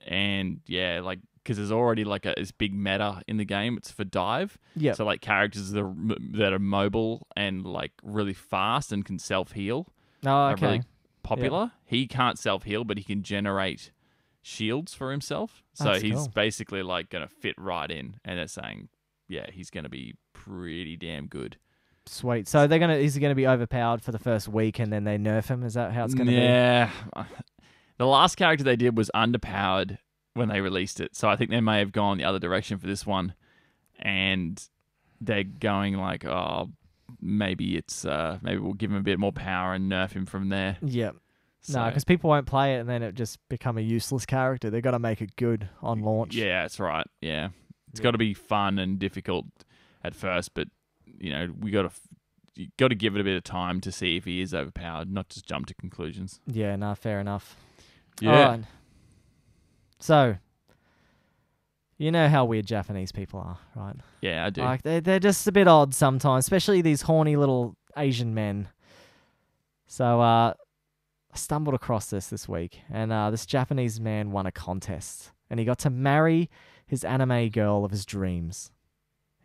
And yeah, like because there's already like this big meta in the game. It's for dive. Yeah. So like characters that are mobile and like really fast and can self heal. Oh, okay. Are really popular. Yeah. He can't self heal, but he can generate shields for himself. So he's cool. basically like gonna fit right in. And they're saying, yeah, he's gonna be pretty damn good. Sweet. So is he gonna be overpowered for the first week and then they nerf him? Is that how it's gonna be? Yeah. The last character they did was underpowered when they released it. So I think they may have gone the other direction for this one. And they're going like, oh, maybe we'll give him a bit more power and nerf him from there. Yep. So, No, because people won't play it and then it just become a useless character. They've got to make it good on launch. Yeah, that's right. Yeah. It's got to be fun and difficult at first, but you got to give it a bit of time to see if he is overpowered, not just jump to conclusions. Yeah, no, fair enough. Yeah. All right. So, you know how weird Japanese people are, right? Yeah, I do. Like they're just a bit odd sometimes, especially these horny little Asian men. So I stumbled across this week, and this Japanese man won a contest, and he got to marry his anime girl of his dreams.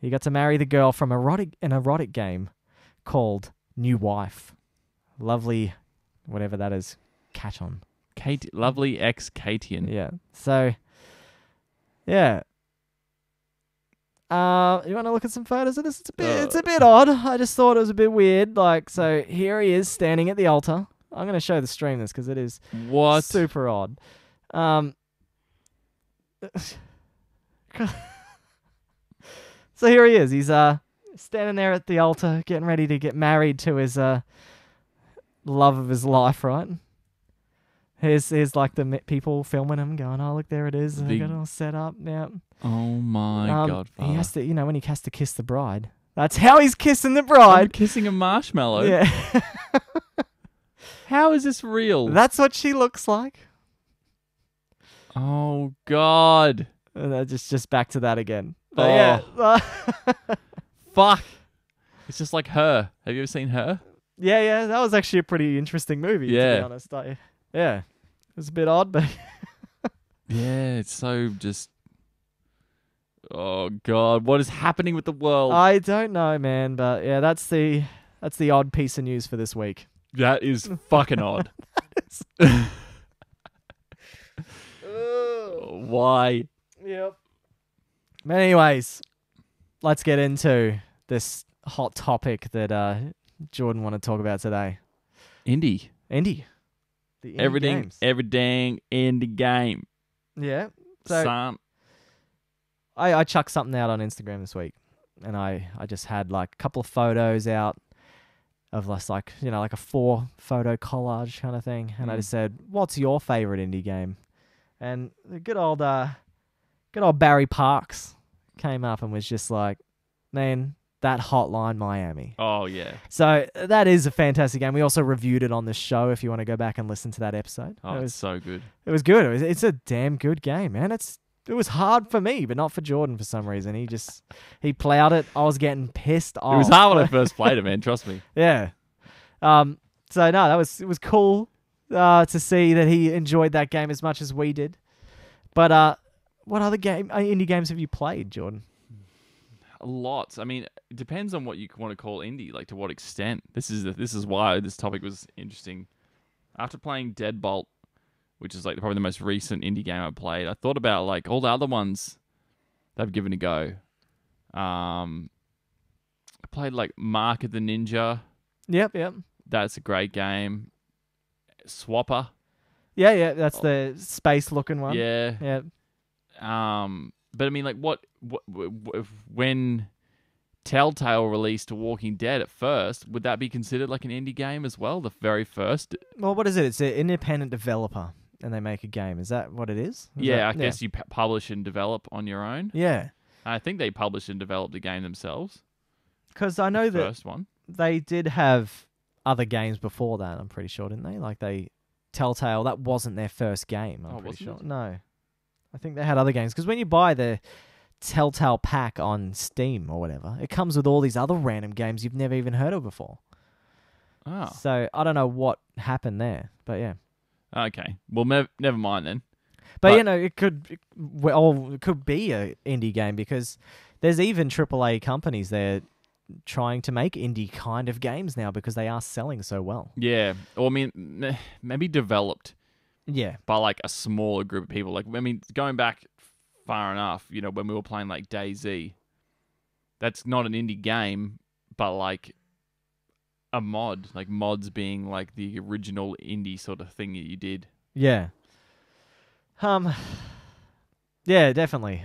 He got to marry the girl from an erotic game called New Wife. Lovely, whatever that is, Katon. Lovely ex-Katian. Yeah. So, yeah. You want to look at some photos of this? It's a bit odd. I just thought it was a bit weird. Like, so here he is standing at the altar. I'm going to show the stream this because it is super odd. So here he is. He's standing there at the altar, getting ready to get married to his love of his life, right? Here's like the people filming him, going, "Oh, look, there it is." They got it all set up. Yeah. Oh my God! He has to, when he has to kiss the bride. That's how he's kissing the bride. I'm kissing a marshmallow. Yeah. How is this real? That's what she looks like. Oh God! And just back to that again. But yeah. Fuck. It's just like Her. Have you ever seen Her? Yeah. That was actually a pretty interesting movie, to be honest. Yeah. It was a bit odd, but... yeah, it's so just... Oh, God. What is happening with the world? I don't know, man, but yeah, that's the odd piece of news for this week. That is fucking odd. Why? Yep. But anyways, let's get into this hot topic that Jordan wanted to talk about today. Indie. The indie games. Everything indie game. Yeah. So I chucked something out on Instagram this week, and I just had like a couple of photos out of like a 4-photo collage kind of thing, and I just said, "What's your favorite indie game?" And the good old Barry Parks came up and was just like, "Man, that Hotline Miami. Oh yeah. So that is a fantastic game. We also reviewed it on the show if you want to go back and listen to that episode. Oh, it's so good. It was good. It's a damn good game, man. It was hard for me, but not for Jordan for some reason. He plowed it. I was getting pissed off. It was hard when I first played it, man. Trust me. Yeah. So no, it was cool to see that he enjoyed that game as much as we did. But what other indie games have you played, Jordan? Lots. I mean, it depends on what you want to call indie. Like to what extent. This is why this topic was interesting. After playing Deadbolt, which is like probably the most recent indie game I played, I thought about like all the other ones that I've given a go. I played like Mark of the Ninja. Yep. That's a great game. Swapper. Yeah. That's the space looking one. Yeah. But I mean, like, when Telltale released Walking Dead at first, would that be considered like an indie game as well? The very first? Well, what is it? It's an independent developer, and they make a game. Is that what it is? I guess you publish and develop on your own. Yeah. I think they published and developed the game themselves. Because I know the that first one. They did have other games before that, I'm pretty sure, didn't they? Like Telltale, that wasn't their first game, I'm pretty sure. It? No. I think they had other games. Because when you buy the Telltale pack on Steam or whatever, it comes with all these other random games you've never even heard of before. Oh. So I don't know what happened there, but yeah. Okay. Well, never mind then. But you know, it could be a indie game because there's even AAA companies there trying to make indie kind of games now because they are selling so well. Yeah. Or I mean, maybe developed. Yeah. By like a smaller group of people. Like, I mean, going back far enough, you know, when we were playing like DayZ, that's not an indie game, but like a mod. Like mods being like the original indie sort of thing that you did. Yeah. Yeah, definitely.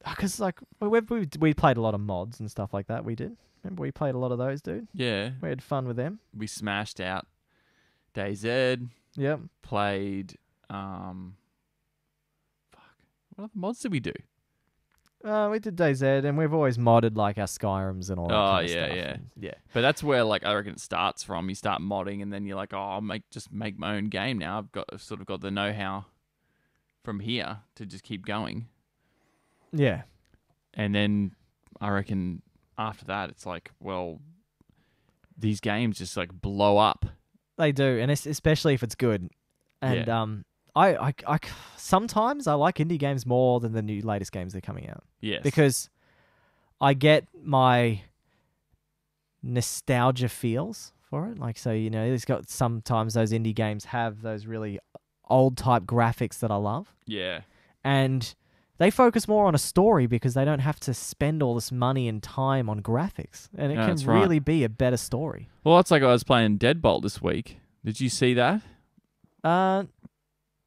Because like we played a lot of mods and stuff like that. We did. Remember we played a lot of those, dude. Yeah. We had fun with them. We smashed out DayZ. Yep. Played. What other mods did we do? We did DayZ, and we've always modded like our Skyrims and all that kind of stuff. Yeah. But that's where like I reckon it starts from. You start modding, and then you're like, oh, I'll make my own game now. I've sort of got the know-how from here to just keep going. Yeah. And then I reckon after that, it's like, well, these games just like blow up. They do, and especially if it's good. And I sometimes I like indie games more than the new latest games that are coming out. Yes. Because I get my nostalgia feels for it. Like, so, you know, it's got sometimes those indie games have those really old type graphics that I love. Yeah. And they focus more on a story because they don't have to spend all this money and time on graphics. And it can really be a better story. Well, it's like I was playing Deadbolt this week. Did you see that?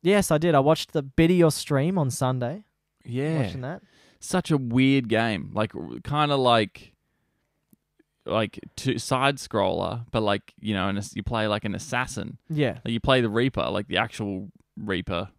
Yes, I did. I watched the bit of your stream on Sunday. Yeah. Watching that. Such a weird game. Like, kind of like side scroller, but like, you know, and you play like an assassin. Yeah. Like you play the Reaper, like the actual Reaper.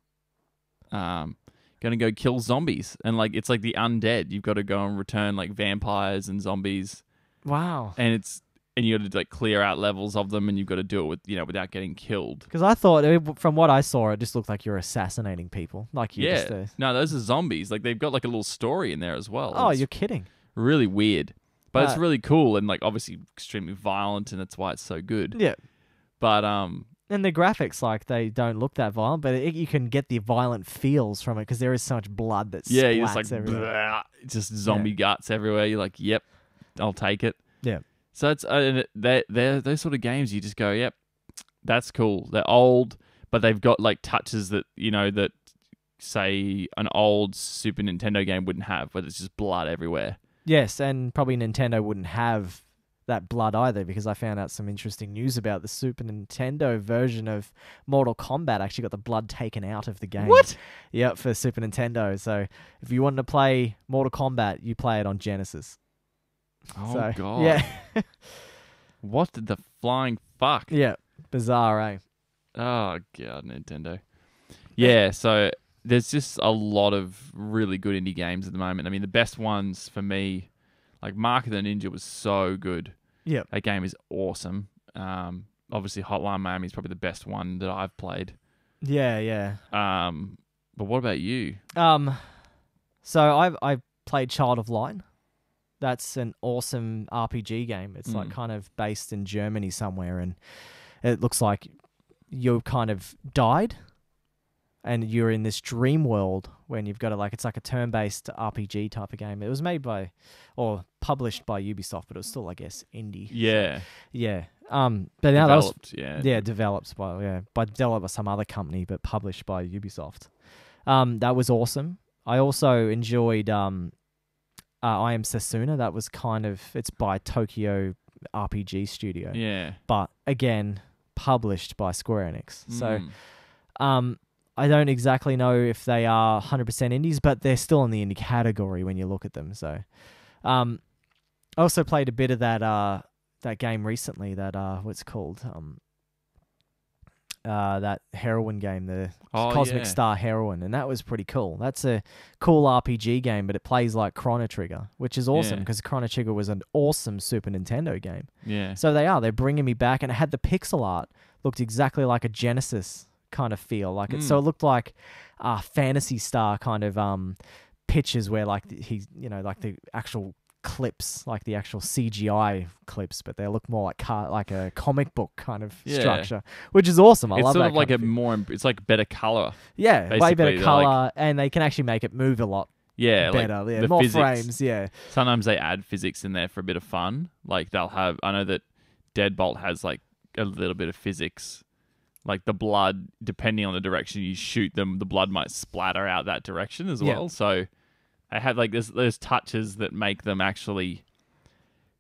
Gonna go kill zombies. And like, it's like the undead. You've got to go and return like vampires and zombies. Wow. And you got to like clear out levels of them, and you've got to do it with, you know, without getting killed. Because I thought, from what I saw, it just looked like you're assassinating people. Like you just. No, those are zombies. Like they've got like a little story in there as well. Oh, you're kidding. Really weird, but it's really cool and like obviously extremely violent, and that's why it's so good. Yeah. But and the graphics, like, they don't look that violent, but you can get the violent feels from it because there is so much blood that splats you're just like everywhere. Just zombie guts everywhere. You're like, yep, I'll take it. Yeah. So it's they're those sort of games you just go, yep, that's cool. They're old, but they've got like touches that, you know, that say an old Super Nintendo game wouldn't have, where there's just blood everywhere. Yes, and probably Nintendo wouldn't have that blood either, because I found out some interesting news about the Super Nintendo version of Mortal Kombat actually got the blood taken out of the game. What? Yep, for Super Nintendo. So if you wanted to play Mortal Kombat, you play it on Genesis. Oh, God. Yeah. What the flying fuck? Yeah. Bizarre, eh? Oh, God, Nintendo. Yeah, so there's just a lot of really good indie games at the moment. I mean, the best ones for me, Like Mark of the Ninja was so good. Yep. That game is awesome. Obviously Hotline Miami is probably the best one that I've played. Yeah. But what about you? So I played Child of Light. That's an awesome RPG game. It's like kind of based in Germany somewhere, and it looks like you kind of died, and you're in this dream world when you've got to it's like a turn-based RPG type of game. It was made by or published by Ubisoft, but it was still, I guess, indie. Yeah. So, yeah. But now Developed, developed by some other company, but published by Ubisoft. That was awesome. I also enjoyed I Am Setsuna. That was it's by Tokyo RPG Studio. Yeah. But again, published by Square Enix. So I don't exactly know if they are 100% indies, but they're still in the indie category when you look at them. So I also played a bit of that game recently, that what's it called? That heroin game, the Cosmic Star Heroine, and that was pretty cool. That's a cool RPG game, but it plays like Chrono Trigger, which is awesome because Chrono Trigger was an awesome Super Nintendo game. Yeah. So they're bringing me back, and it had the pixel art, looked exactly like a Genesis kind of feel, like it. So it looked like Phantasy Star kind of pictures where like the actual clips, like the actual CGI clips, but they look more like a comic book kind of structure, which is awesome. I love that. It's sort of like it's like better color. Yeah, way better color, and they can actually make it move a lot. Yeah, better. Like yeah, more physics. frames. Yeah. Sometimes they add physics in there for a bit of fun. Like they'll have. I know that Deadbolt has like a little bit of physics. Like the blood, depending on the direction you shoot them, the blood might splatter out that direction as well. So they have like there's touches that make them actually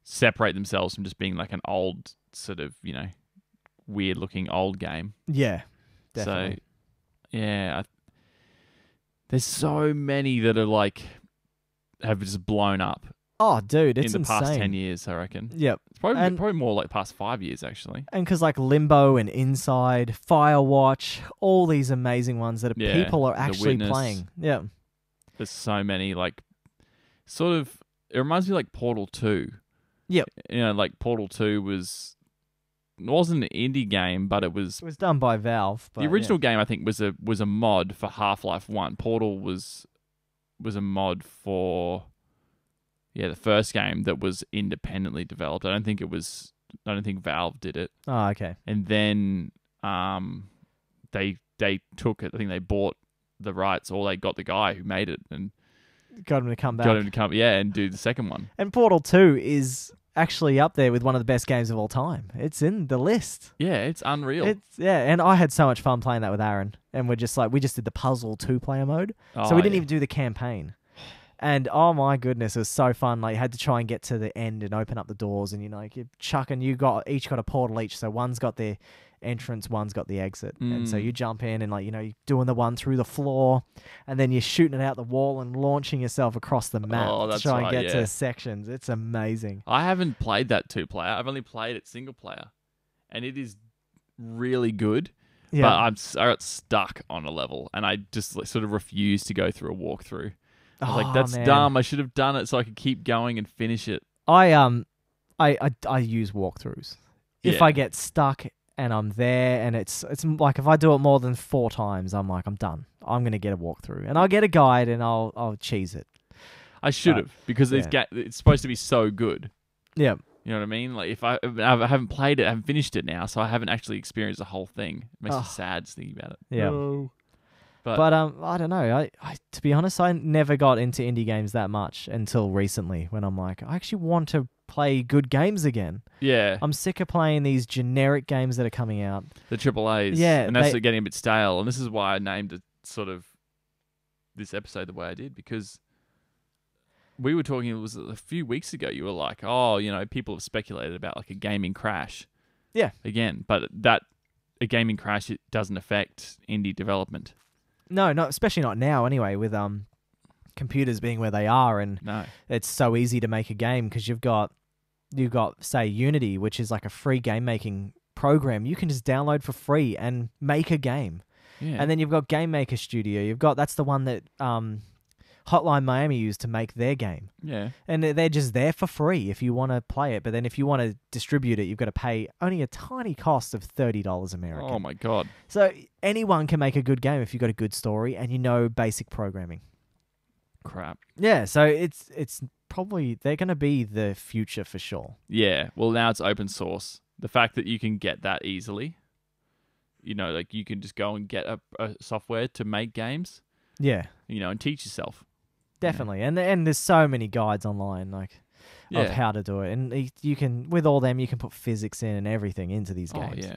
separate themselves from just being like an old sort of, weird looking old game. Yeah, definitely. So, yeah, there's so many that are have just blown up. Oh, dude, it's in the insane. past 10 years, I reckon. Yep. It's probably more like past 5 years, actually. And because Limbo and Inside, Firewatch, all these amazing ones that people are actually playing. Yeah. There's so many, sort of, it reminds me of Portal 2. Yep. Portal 2 wasn't an indie game, but it was... It was done by Valve. But the original game, I think, was a mod for Half-Life 1. Portal was a mod for... Yeah, the first game that was independently developed. I don't think Valve did it. Oh, okay. And then they took it. I think they bought the rights, or they got the guy who made it and got him to come back. And do the second one. And Portal 2 is actually up there with one of the best games of all time. It's in the list. Yeah, it's unreal. And I had so much fun playing that with Aaron. And we just did the puzzle 2-player mode. So we didn't even do the campaign. And oh my goodness, it was so fun. You had to try and get to the end and open up the doors, and you're chucking. Each got a portal each. So one's got the entrance, one's got the exit, and so you jump in and you're doing the one through the floor, and then you're shooting it out the wall and launching yourself across the map to try and get to sections. It's amazing. I haven't played that 2-player. I've only played it single player, and it is really good. Yeah. But I got stuck on a level, and I just sort of refused to go through a walkthrough. I was like, that's dumb. I should have done it so I could keep going and finish it. I use walkthroughs. If I get stuck and I'm there, and it's like if I do it more than 4 times, I'm like, I'm done. I'm gonna get a walkthrough, and I'll get a guide and I'll cheese it. I should have, because it's supposed to be so good. Yeah. You know what I mean? If I haven't played it, I haven't finished it now, so I haven't actually experienced the whole thing. It makes me sad just thinking about it. Yeah. No. But I don't know. I to be honest, I never got into indie games that much until recently, when I'm like, I actually want to play good games again. Yeah. I'm sick of playing these generic games that are coming out. The AAAs. Yeah. And that's getting a bit stale. And this is why I named it sort of this episode the way I did, because we were talking, it was a few weeks ago, you were like, people have speculated about a gaming crash. Yeah. Again, but a gaming crash, it doesn't affect indie development. No, especially not now anyway, with computers being where they are, and it's so easy to make a game because you've got say Unity, which is like a free game making program. You can just download for free and make a game. Yeah. And then you've got Game Maker Studio. That's the one that Hotline Miami used to make their game. Yeah. And they're just there for free if you want to play it. But then if you want to distribute it, you've got to pay only a tiny cost of $30 American. Oh my god. So anyone can make a good game if you've got a good story and you know basic programming. Crap. Yeah, so it's probably, they're going to be the future for sure. Yeah. Well, now it's open source. The fact that you can get that easily, like you can just go and get a software to make games, Yeah, and teach yourself. definitely. And there's so many guides online, like, of how to do it. And you can, with all them, you can put physics in and everything into these games. Oh, yeah.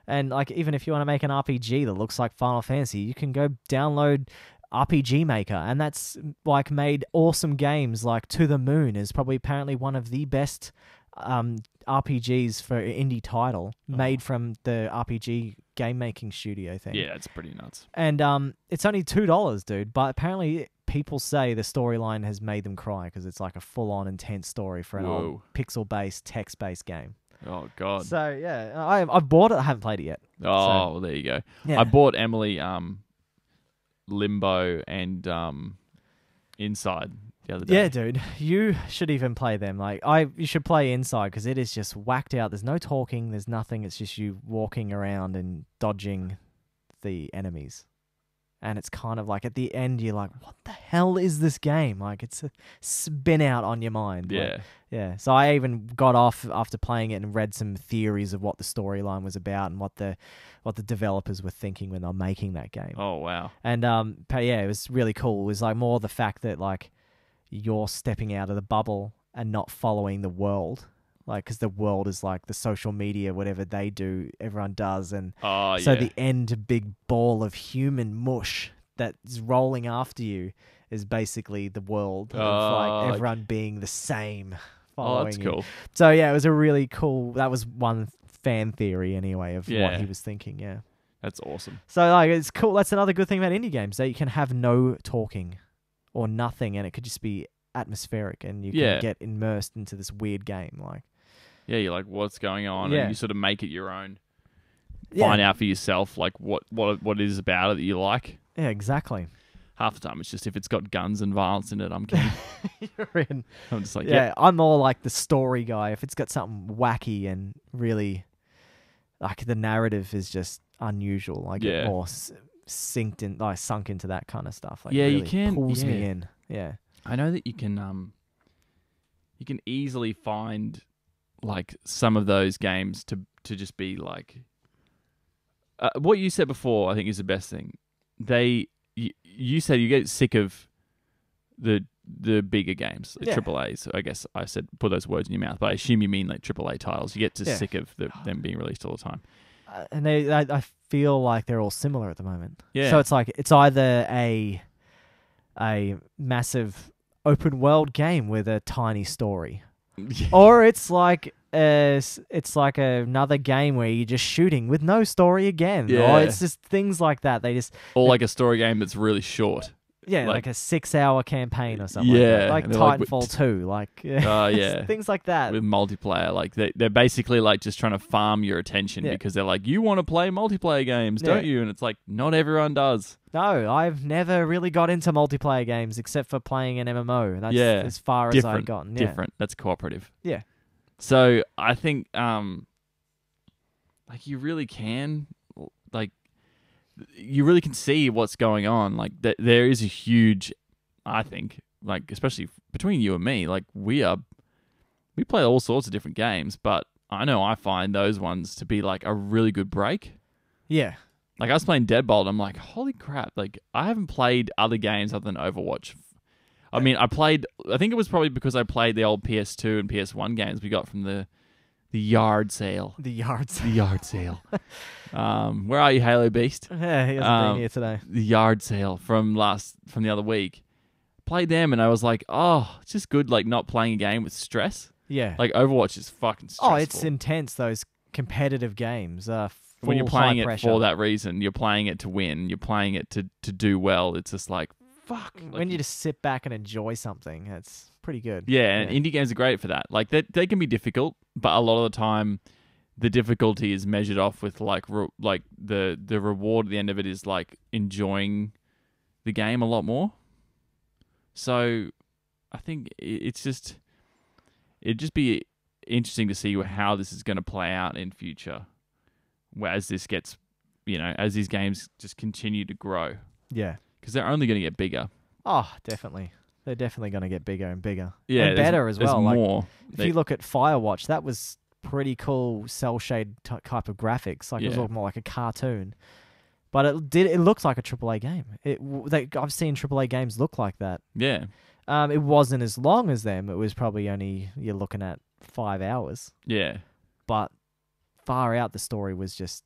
And like, even if you want to make an RPG that looks like Final Fantasy, you can go download RPG Maker, and that's like made awesome games. Like To the Moon is probably apparently one of the best RPGs for an indie title made from the RPG game making studio thing. Yeah, it's pretty nuts. And it's only $2, dude. But apparently people say the storyline has made them cry because it's like a full-on intense story for an old pixel-based, text-based game. Oh god. So yeah, I've bought it. I haven't played it yet. Oh, well, there you go. Yeah. I bought Emily Limbo and Inside the other day. Yeah, dude, you should even play them. Like, you should play Inside because it is just whacked out. There's no talking. There's nothing. It's just you walking around and dodging the enemies. And it's kind of like at the end, you're like, what the hell is this game? Like, it's a spin out on your mind. Yeah. Like, yeah. So I even got off after playing it and read some theories of what the storyline was about and what the developers were thinking when they were making that game. Oh, wow. And but yeah, it was really cool. It was like more the fact that like you're stepping out of the bubble and not following the world. Like, because the world is like the social media, whatever they do, everyone does. And so the end big ball of human mush that's rolling after you is basically the world of like everyone being the same. That's cool. So yeah, it was a really cool, that was one fan theory anyway of what he was thinking. Yeah. That's awesome. So like, it's cool. That's another good thing about indie games, that you can have no talking or nothing, and it could just be atmospheric, and you can get immersed into this weird game. Like, yeah, you're like, what's going on? Yeah. And you sort of make it your own. Find out for yourself, like, what it is about it that you like. Yeah, exactly. Half the time, it's just if it's got guns and violence in it, I'm keen. You're in. I'm just like, yeah, I'm more like the story guy. If it's got something wacky and really, like, the narrative is just unusual, I get more sunk into that kind of stuff. Like, yeah, really you can. Pulls me in. Yeah. I know that you can easily find like some of those games to just be like what you said before. I think is the best thing. You said you get sick of the bigger games, like AAAs. I guess I said put those words in your mouth, but I assume you mean like AAA titles. You get sick of them being released all the time. And I feel like they're all similar at the moment. Yeah. So it's like it's either a massive open world game with a tiny story, or it's like another game where you're just shooting with no story again. Yeah. Or it's just things like that. Or like a story game that's really short. Yeah, like a 6-hour campaign or something. Yeah, like Titanfall 2. Like, things like that. With multiplayer, like they're basically like just trying to farm your attention because they're like, you want to play multiplayer games, don't you? And it's like, not everyone does. No, I've never really got into multiplayer games except for playing an MMO. That's as far as I've gotten. Yeah. Different. That's cooperative. Yeah. So I think, like you really can, like. You really can see what's going on. Like there is a huge, I think, like especially between you and me, like we play all sorts of different games, but I know I find those ones to be like a really good break. Yeah. Like I was playing Deadbolt, I'm like, holy crap! Like I haven't played other games other than Overwatch. I mean, I think it was probably because I played the old PS2 and PS1 games we got from the yard sale. The yard sale. The yard sale. Where are you, Halo Beast? Yeah, he hasn't been here today. The yard sale from the other week. Played them and I was like, oh, it's just good like not playing a game with stress. Yeah. Like Overwatch is fucking stressful. Oh, it's intense, those competitive games. When you're playing it pressure. for that reason, you're playing it to win, you're playing it to do well, it's just like, fuck. When you just sit back and enjoy something, it's pretty good. Yeah, and indie games are great for that. Like they can be difficult, but a lot of the time the difficulty is measured off with like the reward at the end of it is like enjoying the game a lot more. So I think it'd just be interesting to see how this is going to play out in future, as this gets, as these games just continue to grow. Yeah. Because they're only going to get bigger. Oh, definitely. They're definitely going to get bigger and bigger. Yeah, and better as well. There's more. If you look at Firewatch, that was pretty cool cell shade type of graphics. Like it was more like a cartoon. But it looked like a AAA game. I've seen AAA games look like that. Yeah. It wasn't as long as them. It was probably only, you're looking at 5 hours. Yeah. But far out, the story was just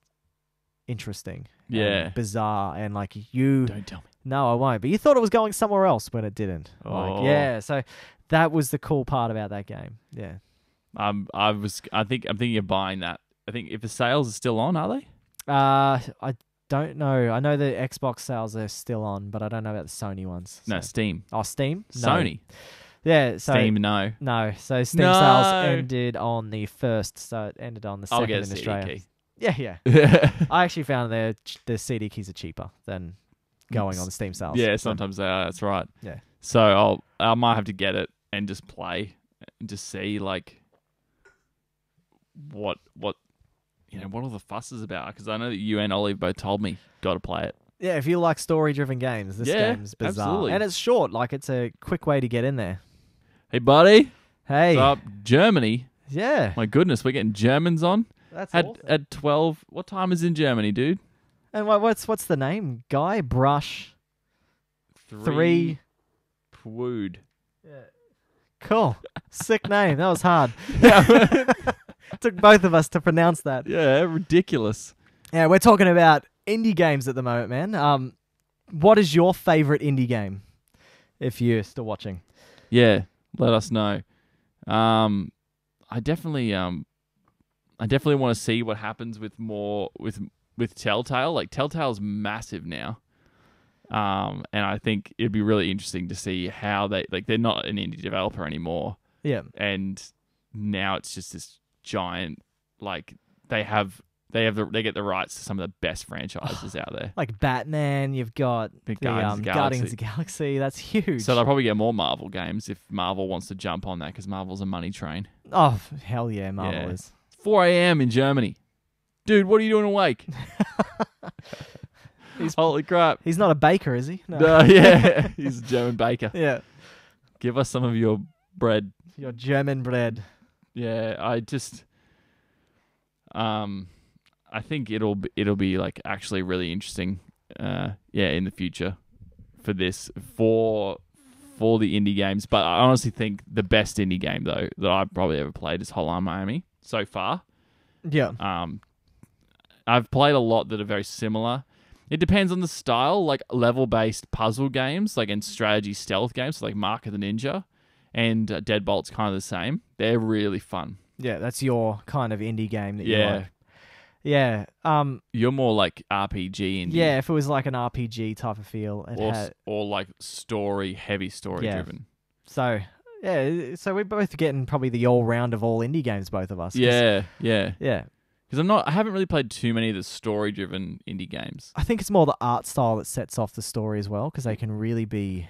interesting. Yeah. And bizarre. And like you... Don't tell me. No, I won't. But you thought it was going somewhere else when it didn't. Oh. So that was the cool part about that game. Yeah. I'm thinking of buying that. I think if the sales are still on, are they? I don't know. I know the Xbox sales are still on, but I don't know about the Sony ones. No, Steam. Oh, Steam? No. Sony. Yeah. So Steam, no. No. So Steam sales ended on the 1st, so it ended on the 2nd I'll get a in CD Australia. key. Yeah. I actually found the CD keys are cheaper than going on the Steam sales. Yeah, sometimes they are. That's right. Yeah. So I might have to get it and just play and just see like what all the fuss is about, because I know that you and Olive both told me got to play it. Yeah, if you like story-driven games, this game's bizarre. Absolutely. And it's short. Like, it's a quick way to get in there. Hey, buddy. Hey. What's up? Germany. Yeah. My goodness, we're getting Germans on. That's awesome. At 12. What time is in Germany, dude? And what's the name? Guy Brush 3 Pwood. Yeah. Cool. Sick name. That was hard. Took both of us to pronounce that. Yeah, ridiculous. Yeah, we're talking about indie games at the moment, man. What is your favorite indie game? If you're still watching. Yeah, let us know. I definitely want to see what happens with Telltale. Like, Telltale's massive now. And I think it'd be really interesting to see how they're not an indie developer anymore. Yeah. And now it's just this giant, like, they get the rights to some of the best franchises out there. Like Batman, you've got the Guardians of the Galaxy. That's huge. So they'll probably get more Marvel games if Marvel wants to jump on that, because Marvel's a money train. Oh, hell yeah, Marvel is. 4 a.m. in Germany. Dude, what are you doing awake? Holy crap. He's not a baker, is he? No, yeah. He's a German baker. Yeah. Give us some of your bread. Your German bread. Yeah, I think it'll be like actually really interesting in the future for the indie games. But I honestly think the best indie game though that I've probably ever played is Hotline Miami so far. Yeah. I've played a lot that are very similar. It depends on the style, like level-based puzzle games, like, and strategy stealth games, like Mark of the Ninja and Deadbolt's kind of the same. They're really fun. Yeah, that's your kind of indie game that you like. Yeah. You're more like RPG indie. Yeah, if it was like an RPG type of feel. Or like heavy story driven. So, yeah, so we're both getting probably the all-round of all indie games, both of us. Yeah. Yeah. Because I haven't really played too many of the story-driven indie games. I think it's more the art style that sets off the story as well, because they can really be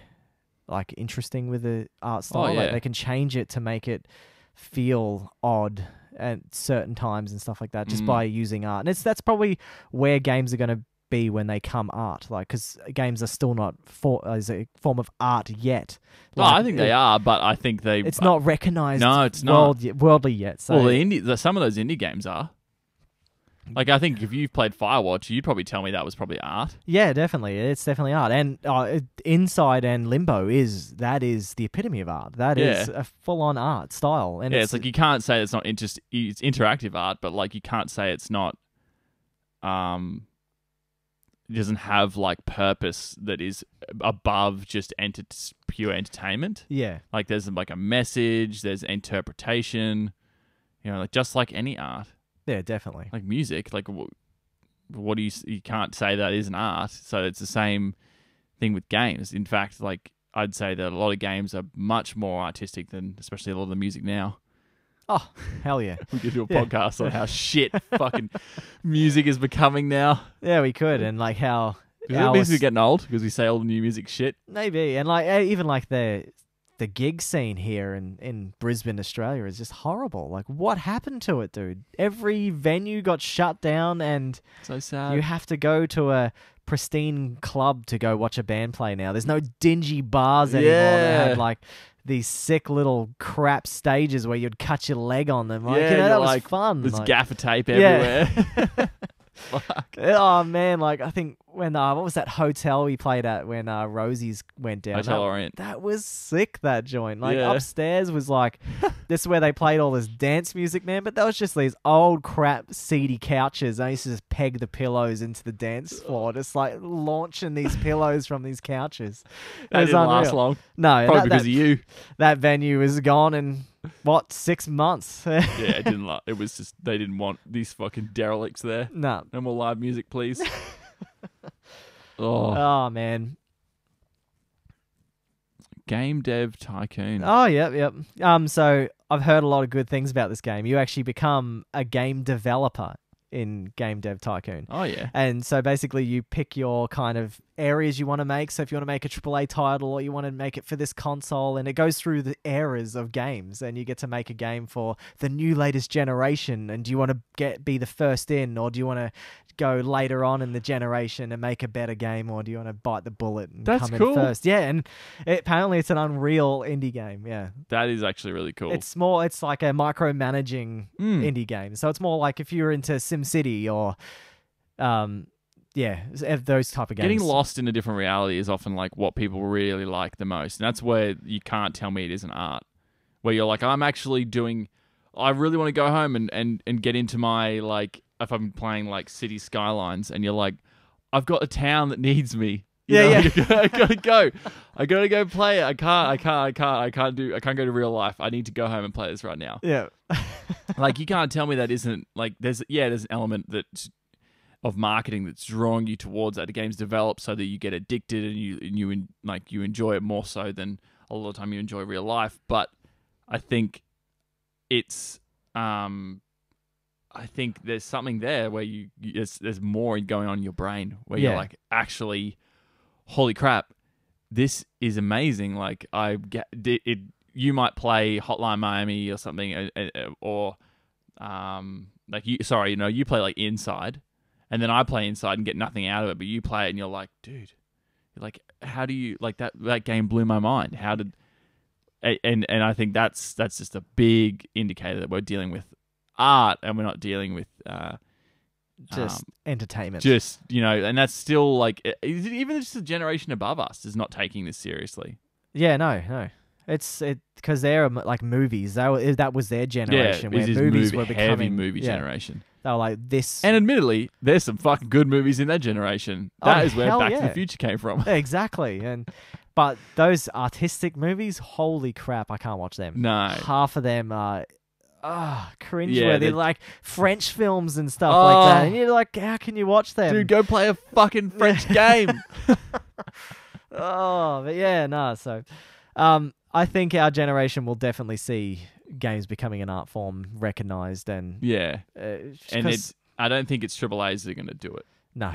like interesting with the art style. Oh, yeah. Like, they can change it to make it feel odd at certain times and stuff like that, just by using art. And that's probably where games are going to be when they come art, like, because games are still not as a form of art yet. Like, I think they are, but I think it's not recognized. No, it's not worldly yet. So. Well, some of those indie games are. Like, I think if you've played Firewatch, you'd probably tell me that was probably art. Yeah, definitely. It's definitely art. And Inside and Limbo is the epitome of art. That is a full-on art style. And it's like, you can't say it's not it's interactive art, but like, you can't say it's not it doesn't have like purpose that is above just pure entertainment. Yeah. Like, there's like a message, there's interpretation, like just like any art. Yeah, definitely. Like music, like what do you can't say that isn't art. So it's the same thing with games. In fact, like, I'd say that a lot of games are much more artistic than especially a lot of the music now. Oh, hell yeah. We could do a podcast on how shit fucking music is becoming now. Yeah, we could. And like how Is it basically getting old because we say all the new music shit? maybe, and like even like the gig scene here in Brisbane, Australia is just horrible. Like, what happened to it, dude? Every venue got shut down, and So sad. you have to go to a pristine club to go watch a band play now. There's no dingy bars anymore that had like these sick little crap stages where you'd cut your leg on them. Like, that was fun. There's like, gaffer tape everywhere. Fuck. Oh man, like I think when what was that hotel we played at when Rosie's went down? Hotel Orient. That was sick, that joint. Like Yeah. upstairs was like this is where they played all this dance music, man, but that was just these old crap seedy couches. I used to just peg the pillows into the dance floor, just like launching these pillows from these couches. That didn't last long. No, Probably because of you. That venue is gone in 6 months? Yeah, it didn't. It was just they didn't want these fucking derelicts there. No. No more live music, please. Oh man. Game Dev Tycoon. Oh, yep. So I've heard a lot of good things about this game. You actually become a game developer in Game Dev Tycoon. Oh, yeah. And so basically you pick your kind of areas you want to make. So if you want to make a AAA title or you want to make it for this console, and it goes through the eras of games, and you get to make a game for the new latest generation. And do you want to be the first in, or do you want to go later on in the generation and make a better game, or do you want to bite the bullet and come in first? Yeah, and apparently it's an Unreal indie game. Yeah, that is actually really cool. It's like a micromanaging indie game. So it's more like if you're into SimCity or those type of games. Getting lost in a different reality is often like what people really like the most, and that's where you can't tell me it isn't art. Where you're like, I really want to go home and get into my, like, if I'm playing like City Skylines, and you're like, I've got a town that needs me. I gotta go. I gotta go play it. I can't go to real life. I need to go home and play this right now. Yeah. Like, you can't tell me that isn't like there's an element that's of marketing that's drawing you towards that. The game's developed so that you get addicted and you enjoy it more so than a lot of the time you enjoy real life. But I think it's I think there's something there where there's more going on in your brain where you're like, actually, holy crap, this is amazing. Like, you might play Hotline Miami or something, or you play like Inside, and then I play Inside and get nothing out of it, but you play it and you're like, dude, like, how do you like that? That game blew my mind. How did? And I think that's just a big indicator that we're dealing with art and we're not dealing with just entertainment. And that's still like, even just a generation above us is not taking this seriously. Yeah, no. It's because they're like movies. That was their generation where movies were becoming heavy movie generation. They were like this. And admittedly, there's some fucking good movies in that generation. That is where Back to the Future came from. Exactly. But those artistic movies, holy crap, I can't watch them. No. Half of them are cringe, where they're like French films and stuff like that. And you're like, how can you watch them? Dude, go play a fucking French game. But yeah, no. So I think our generation will definitely see games becoming an art form recognized, and I don't think it's AAA's that are going to do it. No,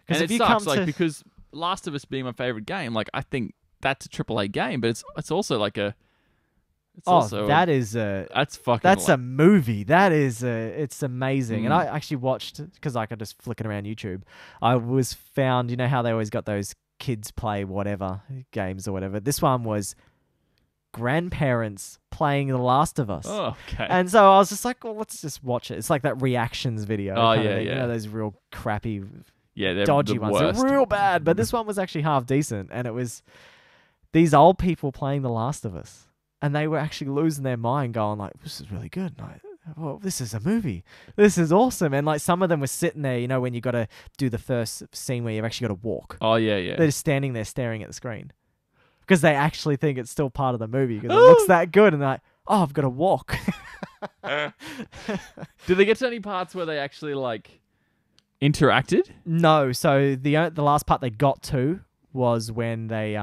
and it sucks, because Last of Us being my favorite game, like, I think that's a AAA game, but it's also like a. That's a movie. That is it's amazing. And I actually watched, because I could just flicking around YouTube. I was found, you know how they always got those kids play whatever games or whatever. This one was grandparents playing The Last of Us. Oh, okay. And so I was just like, well, let's just watch it. It's like that reactions video. Oh, kind yeah, of thing. yeah. You know, those real crappy, they're dodgy the ones. worst. They're real bad. But this one was actually half decent. And it was these old people playing The Last of Us. And they were actually losing their mind, going like, this is really good. Like, well, this is a movie. This is awesome. And like, some of them were sitting there, you know, when you got to do the first scene where you've actually got to walk. Oh, yeah. They're just standing there staring at the screen. Because they actually think it's still part of the movie. Because it looks that good. And they're like, oh, I've got to walk. Did they get to any parts where they actually, like, interacted? No. So the last part they got to was when they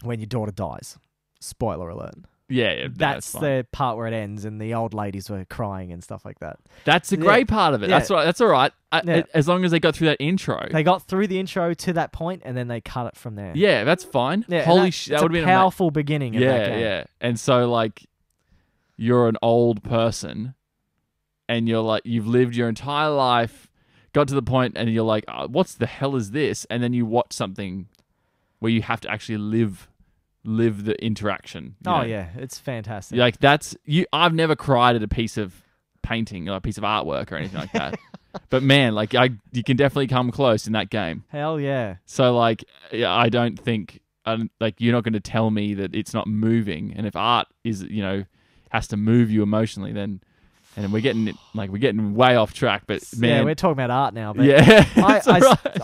when your daughter dies. Spoiler alert. Yeah, That's fine. the part where it ends, and the old ladies were crying and stuff like that. That's the great part of it. Yeah. That's right. That's all right. Yeah. As long as they got through that intro. They got through the intro to that point, and then they cut it from there. Yeah, that's fine. Yeah, Holy shit, that would be be a powerful beginning. Of that game. Yeah. And so like, you're an old person, and you're like, you've lived your entire life, got to the point, and you're like, oh, what the hell is this? And then you watch something where you have to actually live the interaction. You know? Yeah, it's fantastic. Like I've never cried at a piece of painting or a piece of artwork or anything like that. But man, like you can definitely come close in that game. Hell yeah. So like, I don't think like you're not going to tell me that it's not moving. And if art is has to move you emotionally, then and we're getting way off track. But man, yeah, we're talking about art now. But yeah,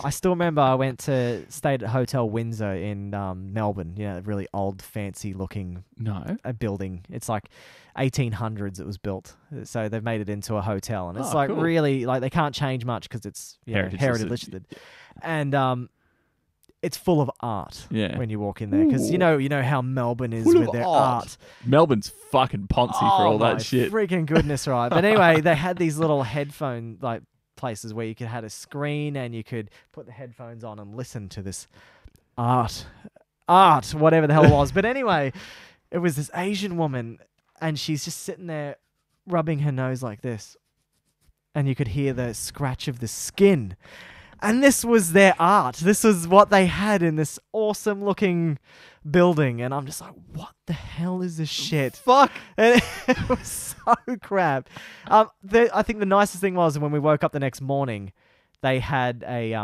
I still remember I stayed at Hotel Windsor in Melbourne. A really old, fancy looking building. It's like 1800s it was built. So they've made it into a hotel, and it's cool. really like they can't change much because it's heritage listed. And it's full of art when you walk in there, because you know how Melbourne is with their art. Melbourne's fucking poncy for all that shit. Freaking goodness, right? But anyway, they had these little headphone like places where you could have a screen and you could put the headphones on and listen to this art, whatever the hell it was. But anyway, it was this Asian woman, and she's just sitting there rubbing her nose like this, and you could hear the scratch of the skin. And this was their art. This was what they had in this awesome looking building. And I'm just like, what the hell is this shit? Fuck. And it was so crap. I think the nicest thing was when we woke up the next morning, they had a,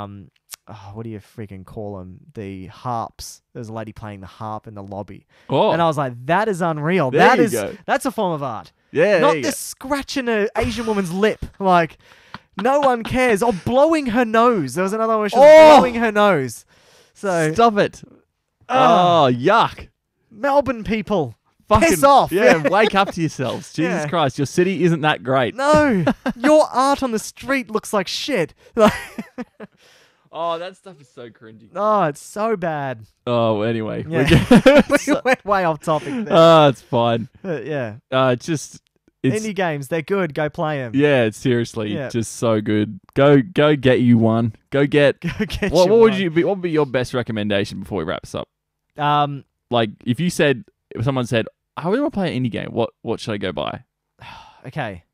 what do you freaking call them? The harps. There was a lady playing the harp in the lobby. Oh. And I was like, that is unreal. Go. That's a form of art. Yeah. Not this scratching an Asian woman's lip. Like... No one cares. Or blowing her nose. There was another one where she was blowing her nose. So stop it. Yuck. Melbourne people. Piss off. Yeah, wake up to yourselves. Jesus Christ, your city isn't that great. No. Your art on the street looks like shit. Oh, that stuff is so cringy. Oh, it's so bad. Oh, anyway. Yeah. We went way off topic there. Oh, it's fine. Yeah. Indie games, they're good. Go play them. Yeah, it's seriously just so good. Go get you one. Go get what would be your best recommendation before we wrap this up? Like if someone said, I really want to play an indie game, what should I go buy? Okay.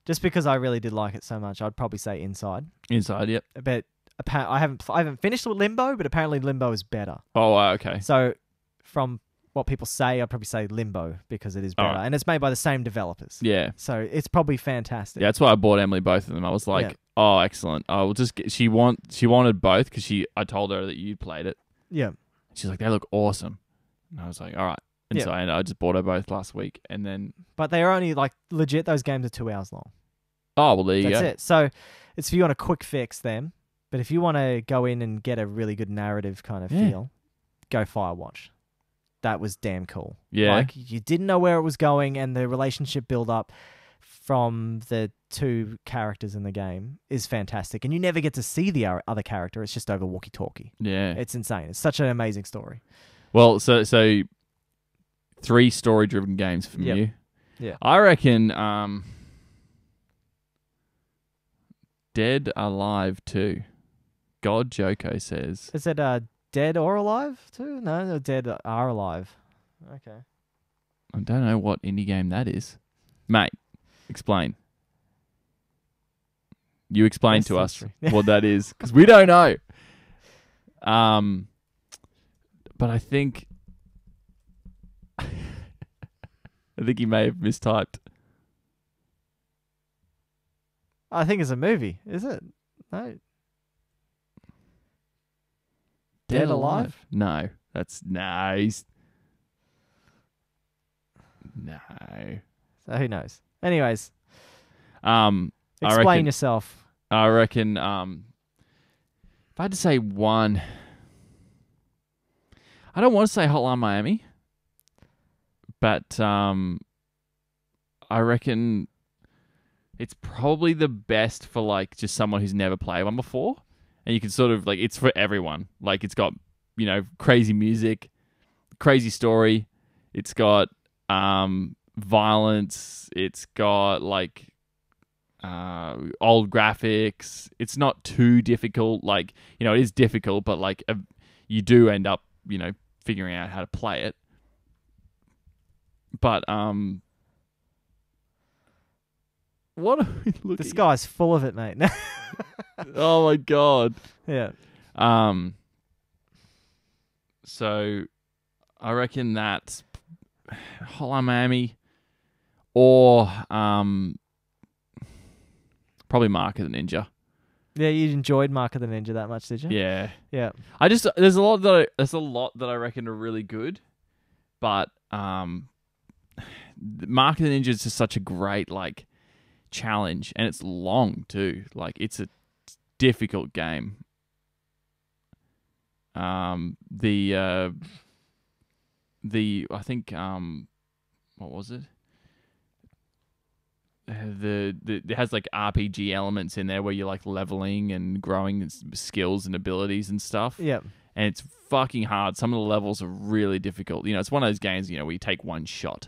Just because I really did like it so much, I'd probably say Inside. Inside, yep. But I haven't finished with Limbo, but apparently Limbo is better. Oh, okay. So from what people say, I'd probably say Limbo because it is better. And it's made by the same developers. Yeah. So it's probably fantastic. Yeah, that's why I bought Emily both of them. I was like, oh, excellent. I will just get, she wanted both because I told her that you played it. Yeah. She's like, they look awesome. And I was like, all right. And so I just bought her both last week. And then... But they're only like legit, those games are 2 hours long. Oh, well, there you go. That's it. So it's if you want a quick fix them. But if you want to go in and get a really good narrative kind of feel, go Firewatch. That was damn cool. Yeah. Like, you didn't know where it was going, and the relationship build up from the two characters in the game is fantastic. And you never get to see the other character. It's just over walkie-talkie. Yeah. It's insane. It's such an amazing story. Well, so 3 story-driven games from you. Yeah. I reckon Dead Alive 2. God Joko says. Is it Dead or Alive too? No, Dead are Alive. Okay. I don't know what indie game that is. Mate, explain. You explain to us what that is, because we don't know. But I think he may have mistyped. I think it's a movie. Is it? No. Dead Alive? No. That's no. No. So who knows? Anyways. Explain yourself. I reckon if I had to say one, I don't want to say Hotline Miami, but I reckon it's probably the best for like just someone who's never played one before. And you can sort of like, it's for everyone. Like it's got, crazy music, crazy story. It's got violence. It's got like old graphics. It's not too difficult. Like, you know, it is difficult, but like you do end up, you know, figuring out how to play it. But what are we looking? This guy's full of it, mate. Oh my god. Yeah. So I reckon that's Hotline Miami or probably Mark of the Ninja. Yeah, you enjoyed Mark of the Ninja that much, did you? Yeah. Yeah. There's a lot that I reckon are really good, but Mark of the Ninja is just such a great like challenge, and it's long too. Like, it's a difficult game. I think what was it? It has like RPG elements in there where you're like leveling and growing skills and abilities and stuff. Yeah. And it's fucking hard. Some of the levels are really difficult. You know, it's one of those games, you know, where you take one shot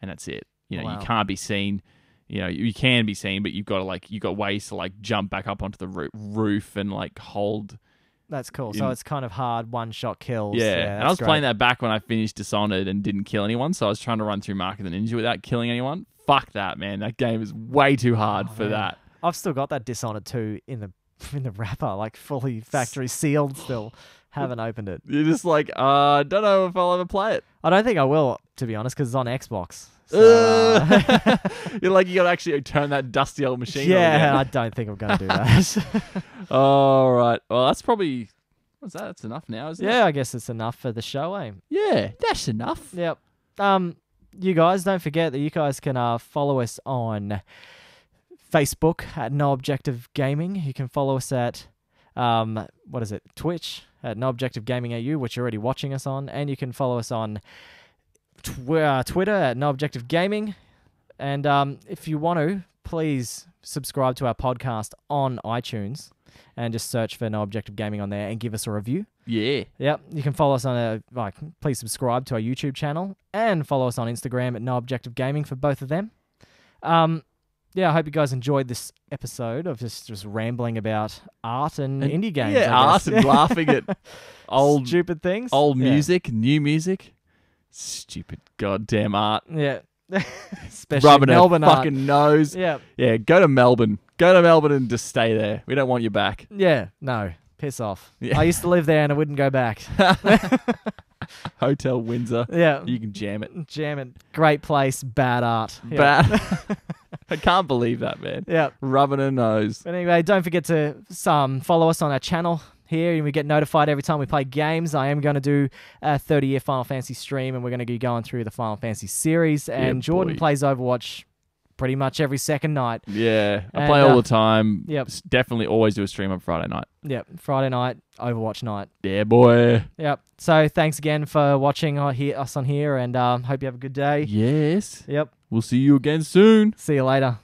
and that's it. You know, Wow. you can't be seen. You know, you can be seen, but you've got ways to like jump back up onto the roof and like hold. That's cool. So it's kind of hard one-shot kills. Yeah, and I was playing that back when I finished Dishonored and didn't kill anyone, so I was trying to run through Mark of the Ninja without killing anyone. Fuck that, man. That game is way too hard for that. I've still got that Dishonored 2 in the wrapper, like fully factory sealed still. Haven't opened it. You're just like, don't know if I'll ever play it. I don't think I will, to be honest, because it's on Xbox. So, You're like, you got to actually turn that dusty old machine on yeah, again. I don't think I'm going to do that. All right. Well, that's probably... What's that? That's enough now, isn't it? Yeah, I guess it's enough for the show, eh? Yeah, that's enough. Yep. You guys, don't forget that you guys can follow us on Facebook at No Objective Gaming. You can follow us at, Twitch at No Objective Gaming AU, which you're already watching us on. And you can follow us on Twitter at No Objective Gaming. And if you want to, please subscribe to our podcast on iTunes and just search for No Objective Gaming on there and give us a review. Yeah. Yep. You can follow us on please subscribe to our YouTube channel and follow us on Instagram at No Objective Gaming for both of them. Yeah, I hope you guys enjoyed this episode of just rambling about art and indie games. Yeah, art and laughing at old stupid things. Old music, new music. Stupid goddamn art. Yeah. Especially Rubbing Melbourne a fucking art. nose. Yeah. Yeah, go to Melbourne. Go to Melbourne and just stay there. We don't want you back. Yeah, no. Piss off. Yeah. I used to live there and I wouldn't go back. Hotel Windsor. Yeah. You can jam it. Jam it. Great place, bad art. Yeah. Bad. I can't believe that, man. Yeah. Rubbing a nose. But anyway, don't forget to follow us on our channel here, and we get notified every time we play games. I am going to do a 30-year Final Fantasy stream, and we're going to be going through the Final Fantasy series. And Jordan plays Overwatch pretty much every second night. Yeah, I play all the time. Yep. Definitely always do a stream on Friday night. Yep, Friday night, Overwatch night. Yeah, boy. Yep. So thanks again for watching us on here, and hope you have a good day. Yes. Yep. We'll see you again soon. See you later.